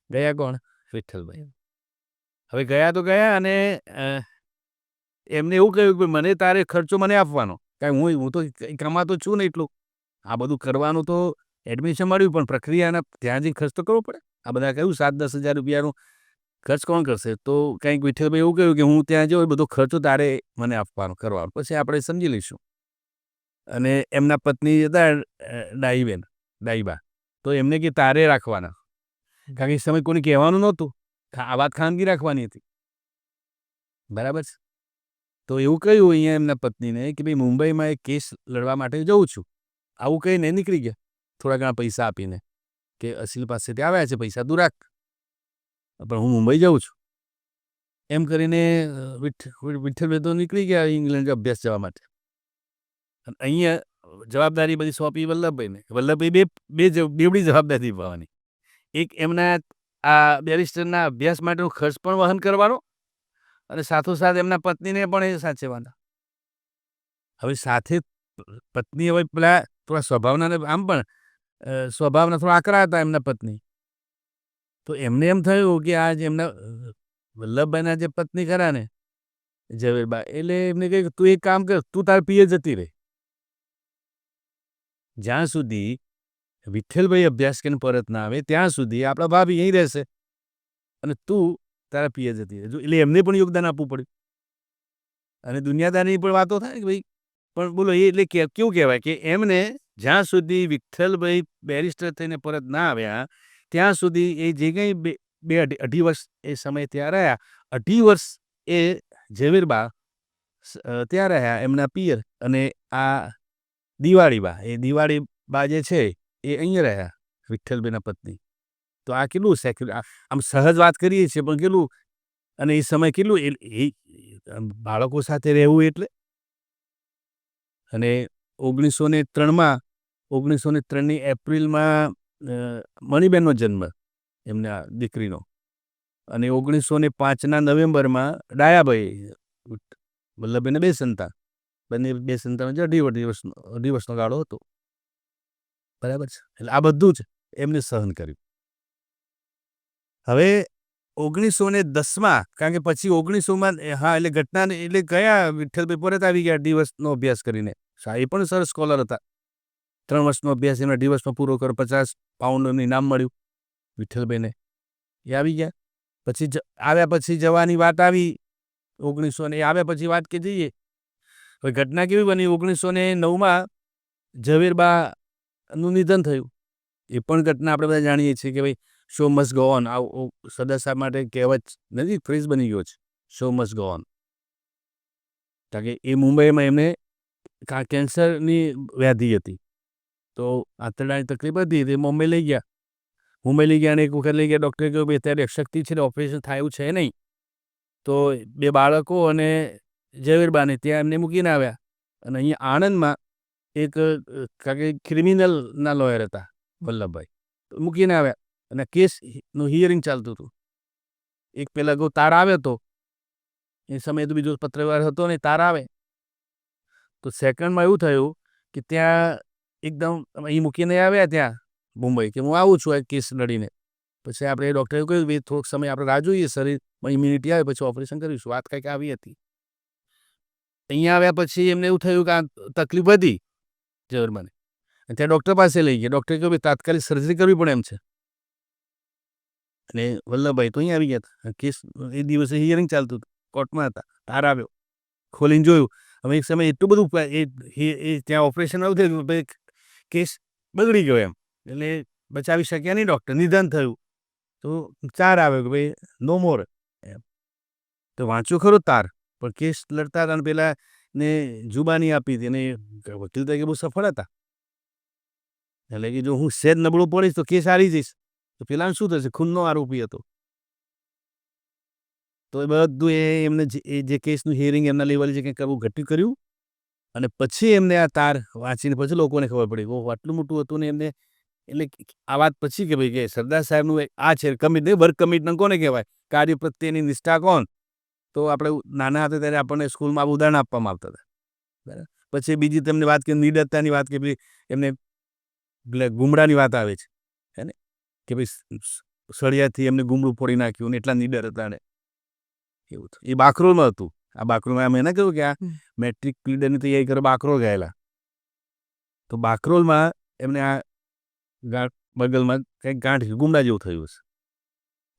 ગયા કોણ? વિઠ્ઠલભાઈ. હવે ગયા તો ગયા, અને એમને એવું કહ્યું કે મને તારે ખર્ચો મને આપવાનો, કારણ હું તો કમાતો છું ને એટલું, આ બધું કરવાનું તો એડમિશન મળ્યું પણ પ્રક્રિયાના ત્યાં જઈને ખર્ચ તો કરવો પડે. આ બધા કહ્યું 7-10 હજાર રૂપિયાનું ખર્ચ કોણ કરશે? તો કંઈક વિઠ્ઠલભાઈ એવું કહ્યું કે હું ત્યાં જાઉં, બધો ખર્ચો તારે મને આપવાનો, કરવાનો, પછી આપણે સમજી લઈશું. અને એમના પત્ની હતા ડાઈબા, તો એમને કે તારે રાખવાના, કારણ કે એ સમય કોઈને કહેવાનું નહોતું, આ વાત ખાનગી રાખવાની હતી. બરાબર છે. તો એવું કહ્યું અહીંયા એમના પત્નીને કે ભાઈ મુંબઈમાં એક કેસ લડવા માટે જઉં છું, આવું કહીને નીકળી ગયા થોડા ઘણા પૈસા આપીને, કે અસીલ પાસેથી આવ્યા છે પૈસા, તું રાખ, પણ હું મુંબઈ જાઉં છું. એમ કરીને વિઠ્ઠલભાઈ તો નીકળી ગયા ઇંગ્લેન્ડ અભ્યાસ જવા માટે. અને અહીંયા જવાબદારી બધી સોંપી વલ્લભભાઈને. વલ્લભભાઈ બેવડી જવાબદારી નિભાવવાની. એક એમના આ બેરિસ્ટરના અભ્યાસ માટેનો ખર્ચ પણ વહન કરવાનો, અને સાથોસાથ એમના પત્નીને પણ એ સાચવવાના. હવે સાથે પત્ની, હવે પેલા થોડા સ્વભાવના, આમ પણ સ્વભાવના થોડા આકરા હતા એમના પત્ની, તો એમને એમ થયું કે આ જે એમના વલ્લભભાઈના જે પત્ની ખરા ને ઝવેરબા, એટલે એમને કહ્યું તું એક કામ કર, તું તાર પિયર જતી રહે, જ્યાં સુધી વિઠ્ઠલભાઈ અભ્યાસ કરીને પરત ના આવે ત્યાં સુધી આપણા ભાભી અહીં રહેશે, અને તું તારા પિયર જતી રહે. એટલે એમને પણ યોગદાન આપવું પડ્યું. અને દુનિયાદારની પણ વાતો થાય કે ભાઈ, પણ બોલો એ એટલે કેવું કહેવાય કે એમને જ્યાં સુધી વિઠ્ઠલભાઈ બેરિસ્ટર થઈને પરત ના આવ્યા ત્યાં સુધી એ જે કંઈ અઢી વર્ષ એ સમય ત્યાં રહ્યા, 2.5 વર્ષ એ ઝવેરબા ત્યાં રહ્યા એમના પિયર, અને આ દિવાળીબા જે છે એ અહીંયા રહ્યા વિઠ્ઠલભાઈના પત્ની. તો આ કેટલું આમ સહજ વાત કરીએ છીએ પણ કેટલું, અને એ સમય કેટલું એ બાળકો સાથે રહેવું એટલે. અને 1903ની એપ્રિલમાં મણિબેનનો જન્મ એમના દીકરીનો, અને 1905ના નવેમ્બરમાં ડાયાભાઈ, વલ્લભભાઈને 2 સંતાન, બંને 2 સંતાનો જે 2.5 વર્ષનો ગાળો હતો. બરાબર છે. એટલે આ બધું જ એમને સહન કર્યું. હવે 1910માં, કારણ કે પછી 1900માં એટલે ઘટનાને એટલે ગયા વિઠ્ઠલભાઈ પરત આવી ગયા 2 વર્ષનો અભ્યાસ કરીને. એ પણ સરસ સ્કોલર હતા. 3 વર્ષનો અભ્યાસ એમના 2 વર્ષમાં પૂરો કર્યો, 50 પાઉન્ડ એમને ઇનામ મળ્યું વિઠ્ઠલભાઈને. એ આવી ગયા. પછી આવ્યા પછી જવાની વાત આવી 1900, ને આવ્યા પછી વાત કે જઈએ. હવે ઘટના કેવી બની 1909માં ઝવેરબાનું નિધન થયું. એ પણ ઘટના આપણે બધા જાણીએ છીએ કે ભાઈ શો મસ્ટ ગો ઓન. સરદાર સાહેબ માટે કહેવત નથી, ફ્રેઝ બની ગયો છે, શો મસ્ટ ગો ઓન. કારણ કે એ મુંબઈમાં એમને કેન્સરની વ્યાધિ હતી, તો આંતરડાની તકલીફ હતી, તે મુંબઈ લઈ ગયા. અને એક વખત લઈ ગયા, ડૉક્ટરે કહ્યું ભાઈ અત્યારે શક્તિ છે, ઓપરેશન થાય એવું છે નહીં. તો 2 બાળકો અને ઝવેરબાને ત્યાં એમને મૂકીને આવ્યા. અને અહીંયા આણંદમાં એક કારણ કે ક્રિમિનલના લોયર હતા વલ્લભભાઈ, મૂકીને આવ્યા અને કેસનું હિયરિંગ ચાલતું હતું. એક પેલા તાર આવ્યો હતો એ સમયે, તો બીજો પત્રવ્યવહાર હતો ને, તાર આવે તો સેકન્ડમાં એવું થયું કે ત્યાં એકદમ અહીં મૂકીને આવ્યા ત્યાં મુંબઈ, કે હું આવું છું આ કેસ લડીને. પછી આપણે ડૉક્ટરે કહ્યું ભાઈ થોડોક સમય આપણે રાહ જોઈએ, શરીરમાં ઇમ્યુનિટી આવે પછી ઓપરેશન કરીશું. વાત કંઈક આવી હતી. અહીંયા આવ્યા પછી એમને એવું થયું કે આ તકલીફ વધી ઝવેરબાને, અને ત્યાં ડૉક્ટર પાસે લઈ ગયા. ડૉક્ટરે કહ્યું ભાઈ તાત્કાલિક સર્જરી કરવી પડે એમ છે. અને વલ્લભભાઈ તો અહીંયા આવી ગયા હતા. કેસ એ દિવસે હિયરિંગ ચાલતું હતું, કોર્ટમાં હતા, તાર આવ્યો, ખોલીને જોયું. હવે એક સમય એટલું બધું એ ત્યાં ઓપરેશન આવું થયું, ભાઈ કેસ બગડી ગયો એમ, એટલે બચાવી શક્યા નહીં ડૉક્ટર, નિધન થયું. તો તાર આવ્યો કે ભાઈ નો મોર એમ. તો વાંચ્યું ખરું તાર, પણ કેસ લડતા હતા અને પેલા ને જુબાની આપી હતી, અને વકીલ તરીકે બહુ સફળ હતા. એટલે કે જો હું સહેજ નબળું પડીશ તો કેસ હારી જઈશ, તો પેલાને શું થશે, ખૂનનો આરોપી હતો. તો એ બધું એમને જે કેસનું હિયરિંગ એમના લેવલે જે કંઈ કરવું ઘટ્યું કર્યું, અને પછી એમને આ તાર વાંચીને પછી લોકોને ખબર પડી ઓહ આટલું મોટું હતું ને એમને. એટલે આ વાત પછી કે ભાઈ કે સરદાર સાહેબનું આ છે કમિટ, વર્ક કમિટમેન્ટ કોને કહેવાય, કાર્ય પ્રત્યેની નિષ્ઠા કોણ. તો આપણે નાના હતા ત્યારે આપણને સ્કૂલમાં ઉદાહરણ આપવામાં આવતા હતા, બરાબર. પછી બીજી તમને વાત કરી નિડરતાની વાત, કે ભાઈ એમને ગુમડાની વાત આવે છે, હે ને, કે ભાઈ સળિયાથી એમને ગુમડું ફોડી નાખ્યું ને એટલા નિડર હતા ને એવું. એ બાકરોલમાં હતું. આ બાકરોલમાં અમે એને કહ્યું કે આ મેટ્રિક ક્લીડરની તૈયારી કરવા બાકરોલ ગયેલા. તો બાકરોલમાં એમને આ બગલમાં કંઈક ગાંઠ ગુમડા જેવું થયું હશે.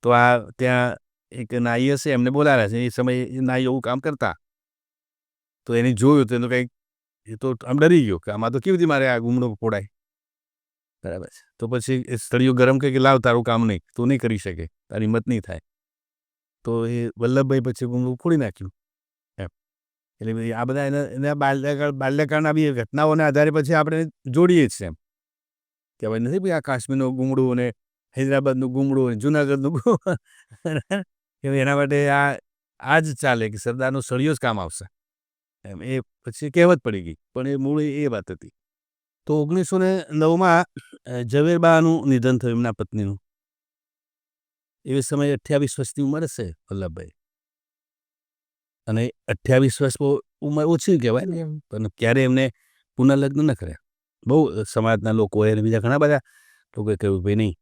તો આ ત્યાં એક નાઈ હશે, એમને બોલાવ્યા છે. એ સમયે નાઈ એવું કામ કરતા, તો એને જોયું તો એનું કંઈક, એ તો આમ ડરી ગયો કે આમાં તો કેવી રીતે મારે આ ગુમડો ફોડાય, બરાબર છે. તો પછી એ સળિયો ગરમ કરી કે લાવ તારું કામ નહીં, તું નહીં કરી શકે, તારી હિંમત નહીં થાય. તો એ વલ્લભભાઈ પછી ગુમડું ફોડી નાખ્યું એમ. એટલે આ બધા એના બાલ્યકાળના બી ઘટનાઓના આધારે પછી આપણે જોડીએ જ છે એમ, કે ભાઈ નથી ભાઈ આ કાશ્મીરનું ગુમડું અને હૈદરાબાદનું ગુમડું અને જુનાગઢનું ગુમડું, એના માટે આ જ ચાલે કે સરદારનો સળિયો જ કામ આવશે એમ. એ પછી કહેવત પડી ગઈ, પણ એ મૂળ એ વાત હતી. તો 1909માં ઝવેરબાનું નિધન થયું, એમના પત્નીનું. એ સમયે 28 વર્ષની ઉંમર હશે વલ્લભભાઈ, અને 28 વર્ષ બહુ ઉંમર ઓછી કહેવાય ને, પણ ક્યારે એમને પુનઃલગ્ન ન કર્યા. બહુ સમાજના લોકોએ અને બીજા ઘણા બધા લોકોએ કહ્યું ભાઈ નહીં,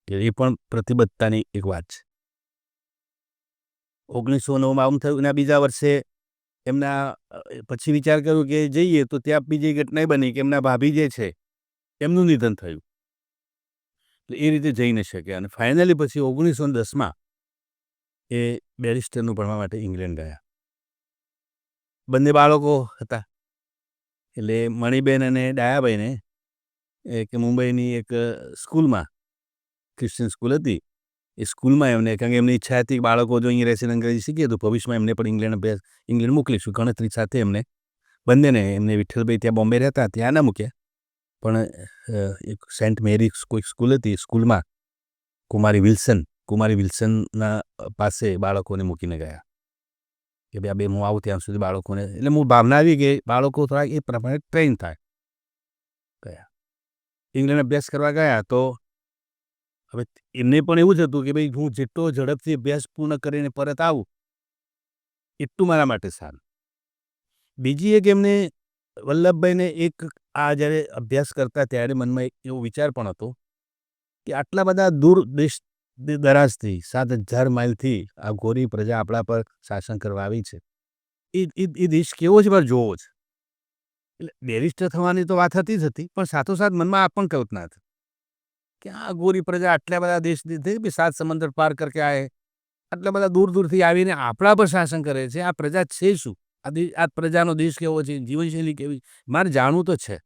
કે એ પણ પ્રતિબદ્ધતાની એક વાત છે. 1909માં આમ થયું. એના બીજા વર્ષે એમના પછી વિચાર કર્યો કે જઈએ, તો ત્યાં બીજી ઘટના બની કે એમના ભાભી જે છે એમનું નિધન થયું, તો એ રીતે જઈ ન શક્યા. અને ફાઇનલી પછી 1910માં એ બેરિસ્ટરનું ભણવા માટે ઇંગ્લેન્ડ ગયા. બંને બાળકો હતા, એટલે મણિબેન અને ડાયાભાઈને એક મુંબઈની એક સ્કૂલમાં, ક્રિશ્ચિયન સ્કૂલ હતી, એ સ્કૂલમાં એમને, કારણ કે એમની ઈચ્છા હતી બાળકો જો અહીં રહેશે અંગ્રેજી શીખીએ તો ભવિષ્યમાં એમને પણ ઇંગ્લેન્ડ મોકલીશું. ગણતરી સાથે એમને બંનેને, એમને વિઠ્ઠલભાઈ ત્યાં બોમ્બે રહેતા, ત્યાં ના મૂક્યા, પણ એક સેન્ટ મેરી કોઈ સ્કૂલ હતી, સ્કૂલમાં કુમારી વિલ્સનના પાસે બાળકોને મૂકીને ગયા, કે ભાઈ આ બે હું આવું ત્યાં સુધી બાળકોને, એટલે હું ભાવના આવી કે બાળકો થોડા એ પ્રમાણે ટ્રેન થાય. ગયા ઇંગ્લેન્ડ અભ્યાસ કરવા ગયા. તો હવે એમને પણ એવું જ હતું કે ભાઈ હું જેટલો ઝડપથી અભ્યાસ પૂર્ણ કરીને પરત આવું એટલું મારા માટે સારું. બીજી એક એમને વલ્લભભાઈને એક આ જ્યારે અભ્યાસ કરતા ત્યારે મનમાં એક એવો વિચાર પણ હતો કે આટલા બધા દૂર દેશ દરાજથી 7,000 માઇલથી આ ગોરી પ્રજા આપણા પર શાસન કરવા આવી છે, એ દેશ કેવો છે પર જોવો છે. એટલે બેરિસ્ટર થવાની તો વાત હતી જ હતી, પણ સાથોસાથ મનમાં આ પણ કલ્પના હતી કે આ ગોરી પ્રજા આટલા બધા દેશથી 7 સમંદર પાર કરકે આએ, આટલા બધા દૂર દૂરથી આવીને આપણા પર શાસન કરે છે, આ પ્રજા છે શું, આ પ્રજાનો દેશ કેવો છે, જીવનશૈલી કેવી, મારે જાણવું તો છે.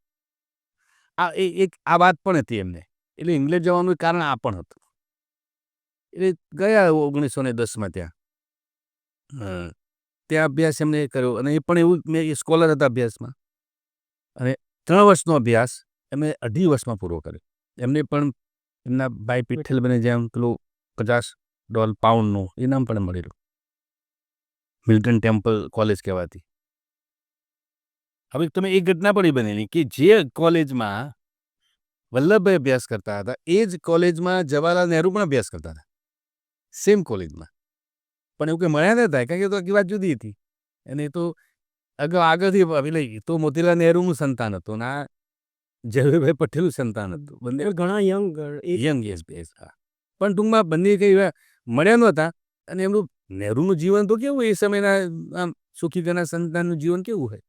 આ વાત પણ હતી એમને. એટલે ઇંગ્લેન્ડ જવાનું કારણ આ પણ હતું. એટલે ગયા 1910માં ત્યાં. ત્યાં અભ્યાસ એમને કર્યો અને એ પણ એવું મેં સ્કોલર હતા અભ્યાસમાં. અને 3 વર્ષનો અભ્યાસ એમણે 2.5 વર્ષમાં પૂરો કર્યો. એમને પણ એમના ભાઈ પીઠલબેને જેમ પેલું $50 ઇનામ પણ મળેલું. મિલ્ટન ટેમ્પલ કોલેજ કહેવાતી. હવે તમે એક ઘટના પણ એ બનેલી કે જે કોલેજમાં વલ્લભભાઈ અભ્યાસ કરતા હતા એ જ કોલેજમાં જવાહરલાલ નહેરુ પણ અભ્યાસ કરતા હતા. સેમ કોલેજમાં. પણ એવું કંઈ મળ્યા નહોતા કારણ કે તો આખી વાત જુદી હતી. અને એ તો આગળથી એટલે તો મોતીલાલ નહેરુનું સંતાન હતું ને આ ઝવેરભાઈ પટેલનું સંતાન હતું. બંને ઘણા યંગ યંગ એજ બેઝ. હા. પણ ટૂંકમાં બંને કંઈ મળ્યા નહોતા. અને એમનું નહેરુનું જીવન તો કેવું એ સમયના આમ સુખી ઘરના સંતાનનું જીવન કેવું હોય.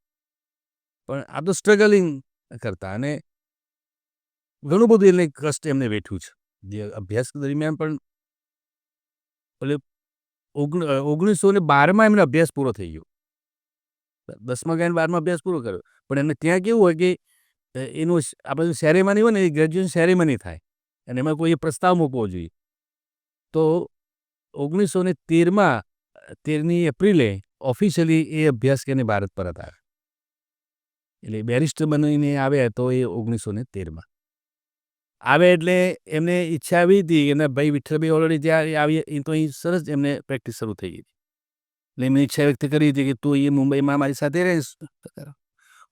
પણ આ તો સ્ટ્રગલિંગ કરતા અને ઘણું બધું એને કષ્ટ એમને વેઠ્યું છે. જે અભ્યાસ દરમિયાન પણ એટલે 1912માં એમનો અભ્યાસ પૂરો થઈ ગયો. 10મા ગયા 12મા અભ્યાસ પૂરો કર્યો. પણ એમને ત્યાં કેવું હોય કે એનું આપણે સેરેમની હોય ને એ ગ્રેજ્યુએશન સેરેમની થાય અને એમાં કોઈ પ્રસ્તાવ મૂકવો જોઈએ. તો 1913માં 13મી એપ્રિલે ઓફિશિયલી એ અભ્યાસ કરીને ભારત પરત આવ્યા. એટલે બેરિસ્ટર બનીને આવ્યા તો એ 1913માં આવે. એટલે એમને ઈચ્છા આવી હતી એમના ભાઈ વિઠ્ઠલભાઈ ઓલરેડી ત્યાં આવી એ તો અહીં સરસ એમને પ્રેક્ટિસ શરૂ થઈ ગઈ હતી. એટલે એમની ઈચ્છા વ્યક્ત કરી હતી કે તું એ મુંબઈમાં મારી સાથે રહીશ.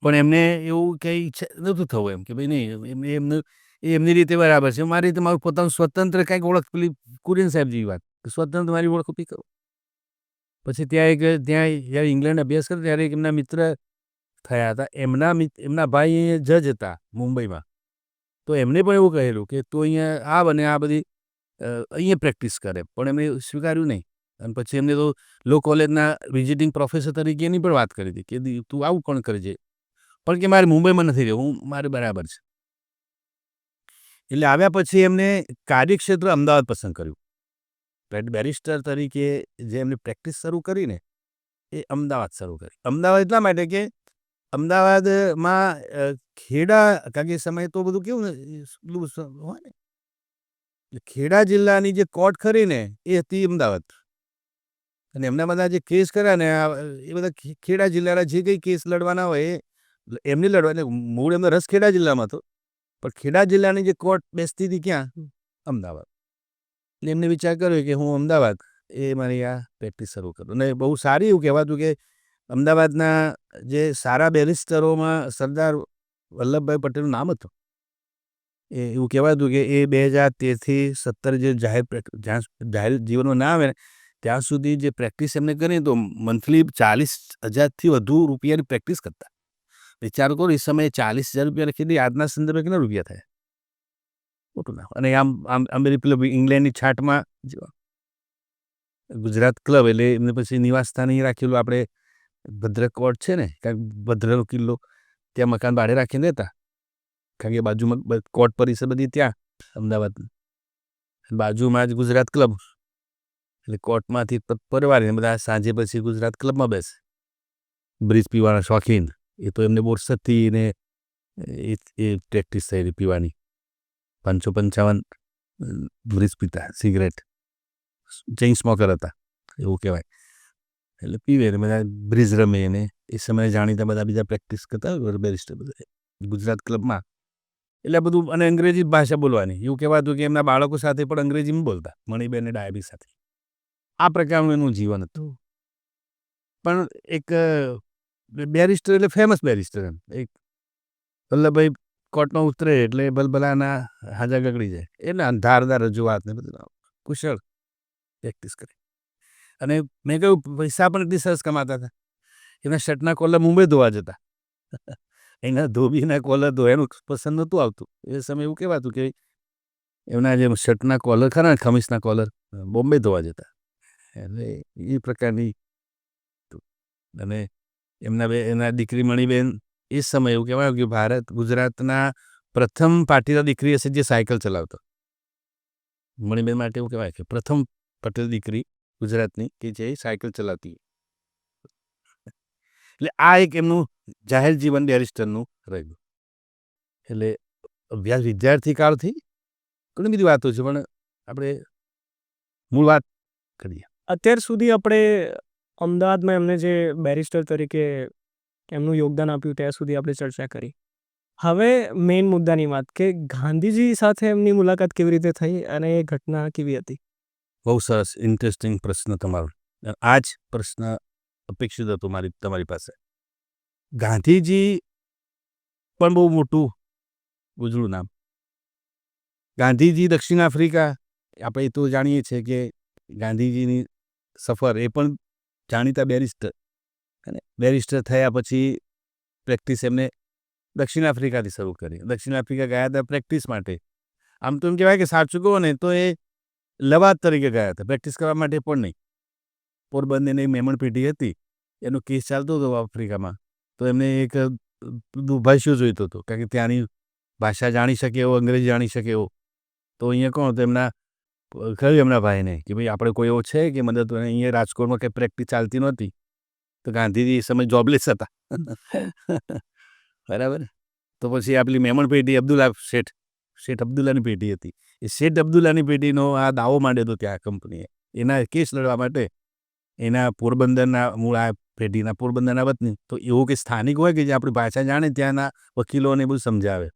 પણ એમને એવું કંઈ ઈચ્છા નહોતું થવું એમ કે ભાઈ નહીં એમનું એમની રીતે બરાબર છે, મારી રીતે મારું પોતાનું સ્વતંત્ર કંઈક ઓળખ પેલી કુરિયન સાહેબ જેવી વાત સ્વતંત્ર મારી ઓળખ ઊભી કરું. પછી ત્યાં જ્યારે ઇંગ્લેન્ડ અભ્યાસ કર્યો ત્યારે એક એમના મિત્ર થયા હતા. એમના ભાઈ જજ હતા મુંબઈમાં. તો એમને પણ એવું કહેલું કે તું અહીંયા આવ અને આ બધી અહીંયા પ્રેક્ટિસ કરે. પણ એમણે સ્વીકાર્યું નહીં. અને પછી એમને તો લો કોલેજના વિઝિટિંગ પ્રોફેસર તરીકેની પણ વાત કરી હતી કે તું આવું પણ કરજે. પણ કે મારે મુંબઈમાં નથી રહેવું, મારે બરાબર છે. એટલે આવ્યા પછી એમને કાર્યક્ષેત્ર અમદાવાદ પસંદ કર્યું. બેરિસ્ટર તરીકે જે એમને પ્રેક્ટિસ શરૂ કરીને એ અમદાવાદ શરૂ કરી. અમદાવાદ એટલા માટે કે અમદાવાદમાં ખેડા કારણ કે એ સમયે તો બધું કેવું ને હોય ને ખેડા જિલ્લાની જે કોર્ટ ખરી ને એ હતી અમદાવાદ. અને એમના બધા જે કેસ કર્યા ને એ બધા ખેડા જિલ્લાના જે કંઈ કેસ લડવાના હોય એ એમને લડવા એટલે મૂળ એમનો રસ ખેડા જિલ્લામાં હતો. પણ ખેડા જિલ્લાની જે કોર્ટ બેસતી હતી ક્યાં? અમદાવાદ. એટલે એમને વિચાર કર્યો કે હું અમદાવાદ એ મારી આ પ્રેક્ટિસ શરૂ કરું. અને બહુ સારી એવું કહેવાતું કે અમદાવાદના જે સારા બેરિસ્ટરોમાં સરદાર વલ્લભભાઈ પટેલનું નામ હતું. એ એવું કહેવાતું કે એ 2013થી 17 જે જાહેર જીવનમાં ના આવે ત્યાં સુધી જે પ્રેક્ટિસ એમને કરી તો મંથલી 40,000થી વધુ રૂપિયાની પ્રેક્ટિસ કરતા. વિચાર કરો એ સમયે 40,000 રૂપિયા કેટલી આજના સંદર્ભે કેટલા રૂપિયા થાય? મોટું ના. અને આમ પેલું ઇંગ્લેન્ડની છાંટમાં ગુજરાત ક્લબ એટલે એમને પછી નિવાસ સ્થાન અહીં રાખેલું આપણે ભદ્રકોટ છે ને કાંઈક ભદ્રનો કિલ્લો ત્યાં મકાન ભાડે રાખીને રહેતા. કારણ કે બાજુમાં કોર્ટ પરિસર બધી ત્યાં અમદાવાદ બાજુમાં જ ગુજરાત ક્લબ. એટલે કોર્ટમાંથી પરવારીને બધા સાંજે પછી ગુજરાત ક્લબમાં બેસે. બ્રિજ પીવાના શોખીન. એ તો એમને બોરસદથી ને એ પ્રેક્ટિસ થયેલી પીવાની. 555 બ્રિજ પીતા સિગરેટ. ચેઇન સ્મોકર હતા એવું કહેવાય. એટલે પીવે ને બધા બ્રિજ રમે ને એ સમયે જાણીતા બધા બીજા પ્રેક્ટિસ કરતા બેરિસ્ટર બધા ગુજરાત ક્લબમાં. એટલે બધું અને અંગ્રેજી ભાષા બોલવાની એવું કહેવાતું કે એમના બાળકો સાથે પણ અંગ્રેજીમાં બોલતા મણિબેન અને ડાયાબી સાથે. આ પ્રકારનું એનું જીવન હતું. પણ એક બેરિસ્ટર એટલે ફેમસ બેરિસ્ટર એમ એક વલ્લભભાઈ કોર્ટમાં ઉતરે એટલે ભલભલાના હાજા ગગડી જાય. એટલે ધારદાર રજૂઆત ને બધું કુશળ પ્રેક્ટિસ કરી. અને મેં કહ્યું પૈસા પણ એટલી સરસ કમાતા હતા. એના શર્ટના કોલર મુંબઈ ધોવા જતા. એના ધોબીના કોલર ધોવાનું પસંદ નહોતું આવતું. એ સમયે એવું કહેવાતું કે એમના જે શર્ટના કોલર ખરા ને ખમીસના કોલર બોમ્બે ધોવા જતા. એટલે એ પ્રકારની. અને એના દીકરી મણિબેન એ સમયે એવું કહેવાય કે ગુજરાતના પ્રથમ પાટીદાર દીકરી હશે જે સાયકલ ચલાવતો. મણિબેન માટે એવું કહેવાય કે પ્રથમ પટેલ દીકરી ગુજરાતની કે જે સાયકલ ચલાવતી. એટલે આ એક એમનું જાહેર જીવન બેરિસ્ટરનું રહ્યું. એટલે અભ્યાસ વિદ્યાર્થી કાળથી ઘણી બધી વાતો છે, પણ આપણે મૂળ વાત કરીએ. અત્યાર સુધી આપણે અમદાવાદમાં એમને જે બેરિસ્ટર તરીકે એમનું યોગદાન આપ્યું ત્યાં સુધી આપણે ચર્ચા કરી. હવે મેઇન મુદ્દાની વાત કે ગાંધીજી સાથે એમની મુલાકાત કેવી રીતે થઈ અને એ ઘટના કેવી હતી? બહુ સરસ ઇન્ટરેસ્ટિંગ પ્રશ્ન તમારો. આ જ પ્રશ્ન અપેક્ષિત હતો તમારી પાસે. ગાંધીજી પણ બહુ મોટું ઉજળું નામ. ગાંધીજી દક્ષિણ આફ્રિકા, આપણે તો જાણીએ છીએ કે ગાંધીજીની સફર એ પણ જાણીતા બેરિસ્ટર, અને બેરિસ્ટર થયા પછી પ્રેક્ટિસ એમને દક્ષિણ આફ્રિકાથી શરૂ કરી. દક્ષિણ આફ્રિકા ગયા હતા પ્રેક્ટિસ માટે. આમ તો એમ કહેવાય કે સાચું કહો ને તો એ લવાદ તરીકે ગયા હતા, પ્રેક્ટિસ કરવા માટે પણ નહીં. પોરબંદરની મેમણ પેઢી હતી, એનો કેસ ચાલતો હતો આફ્રિકામાં, તો એમને એક દુભાષ્યો જોઈતો હતો, કારણ કે ત્યાંની ભાષા જાણી શકે એવો, અંગ્રેજી જાણી શકે એવો. તો અહીંયા કોણ તો કહ્યું એમના ભાઈને કે ભાઈ આપણે કોઈ એવો છે કે મદદ. અહીંયા રાજકોટમાં કંઈ પ્રેક્ટિસ ચાલતી નહોતી, તો ગાંધીજી એ સમય જોબલેસ હતા. બરાબર. તો પછી આપણી મેમણ પેઢી શેઠ અબ્દુલ્લાની પેઢી હતી. એ શેઠ અબ્દુલ્લાની પેઢીનો આ દાવો માંડ્યો હતો ત્યાં કંપનીએ. એના કેસ લડવા માટે એના પોરબંદરના મૂળ આ પેઢીના પોરબંદરના વતની, તો એવું કે સ્થાનિક હોય કે જે આપણી ભાષા જાણે ત્યાંના વકીલોને બધું સમજાવે,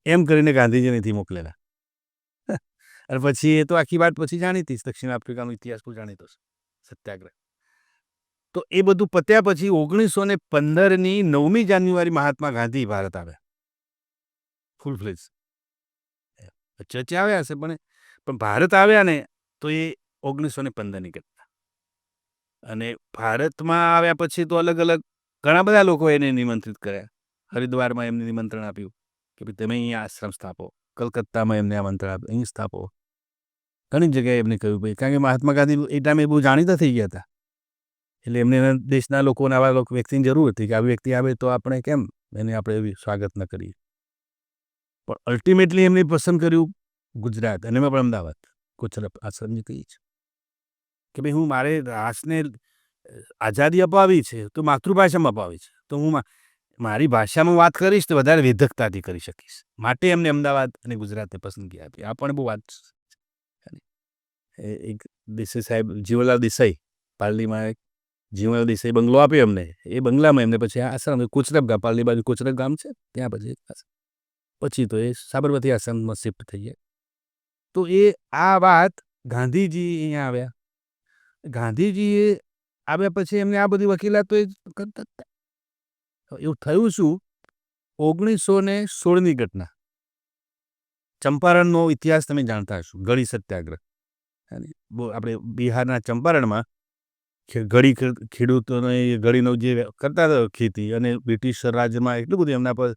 એમ કરીને ગાંધીજીને નથી મોકલેલા. અને પછી એ તો આખી વાત પછી જાણીતી, દક્ષિણ આફ્રિકાનો ઇતિહાસ પણ જાણીતો છે, સત્યાગ્રહ. તો એ બધું પત્યા પછી 1915ની 9મી જાન્યુઆરી મહાત્મા ગાંધી ભારત આવ્યા, ફૂલ ફ્લેજ. વચ્ચે આવ્યા હશે પણ ભારત આવ્યા ને તો એ 1915ની ઘટના. અને ભારતમાં આવ્યા પછી તો અલગ અલગ ઘણા બધા લોકો એને નિમંત્રિત કર્યા. હરિદ્વારમાં એમને નિમંત્રણ આપ્યું કે ભાઈ તમે અહીંયા આશ્રમ સ્થાપો. કલકત્તામાં એમને આમંત્રણ આપ્યું, અહીં સ્થાપો. ઘણી જગ્યાએ એમને કહ્યું ભાઈ, કારણ કે મહાત્મા ગાંધી એ ટાઈમે બહુ જાણીતા થઈ ગયા હતા. એટલે એમને દેશના લોકોને આવા વ્યક્તિની જરૂર હતી કે આવી વ્યક્તિ આવે તો આપણે કેમ એને આપણે સ્વાગત ન કરીએ. પણ અલ્ટિમેટલી એમને પસંદ કર્યું ગુજરાત, અને એમાં પણ અમદાવાદ કોચરબ આશ્રમની કહી છે કે ભાઈ હું મારે રાષ્ટ્રને આઝાદી અપાવી છે તો માતૃભાષામાં અપાવી છે, તો હું મારી ભાષામાં વાત કરીશ તો વધારે વેધકતાથી કરી શકીશ. માટે એમને અમદાવાદ અને ગુજરાતને પસંદગી આપી. આ પણ બહુ વાત. એક દેસાઈ સાહેબ, જીવનલાલ દેસાઈ, પારડીમાં જીવનલાલ દેસાઈ બંગલો આપ્યો એમને. એ બંગલામાં એમને પછી આશ્રમ કોચરબ ગામ, પારડી બાજુ કોચરબ ગામ છે ત્યાં પછી તો એ સાબરમતી આશ્રમમાં શિફ્ટ થઈ ગયા. તો એ આ વાત ગાંધીજી અહીંયા આવ્યા. ગાંધીજીએ આવ્યા પછી એમને આ બધી વકીલાત તો એ કરતા હતા. એવું થયું શું, 1916ની ઘટના, ચંપારણનો ઇતિહાસ તમે જાણતા હશો, ગળી સત્યાગ્રહ. આપણે બિહારના ચંપારણમાં ગળી ખેડૂતોને ગળીનો જે કરતા હતા ખેતી, અને બ્રિટિશ રાજ્યમાં એટલું બધું એમના પર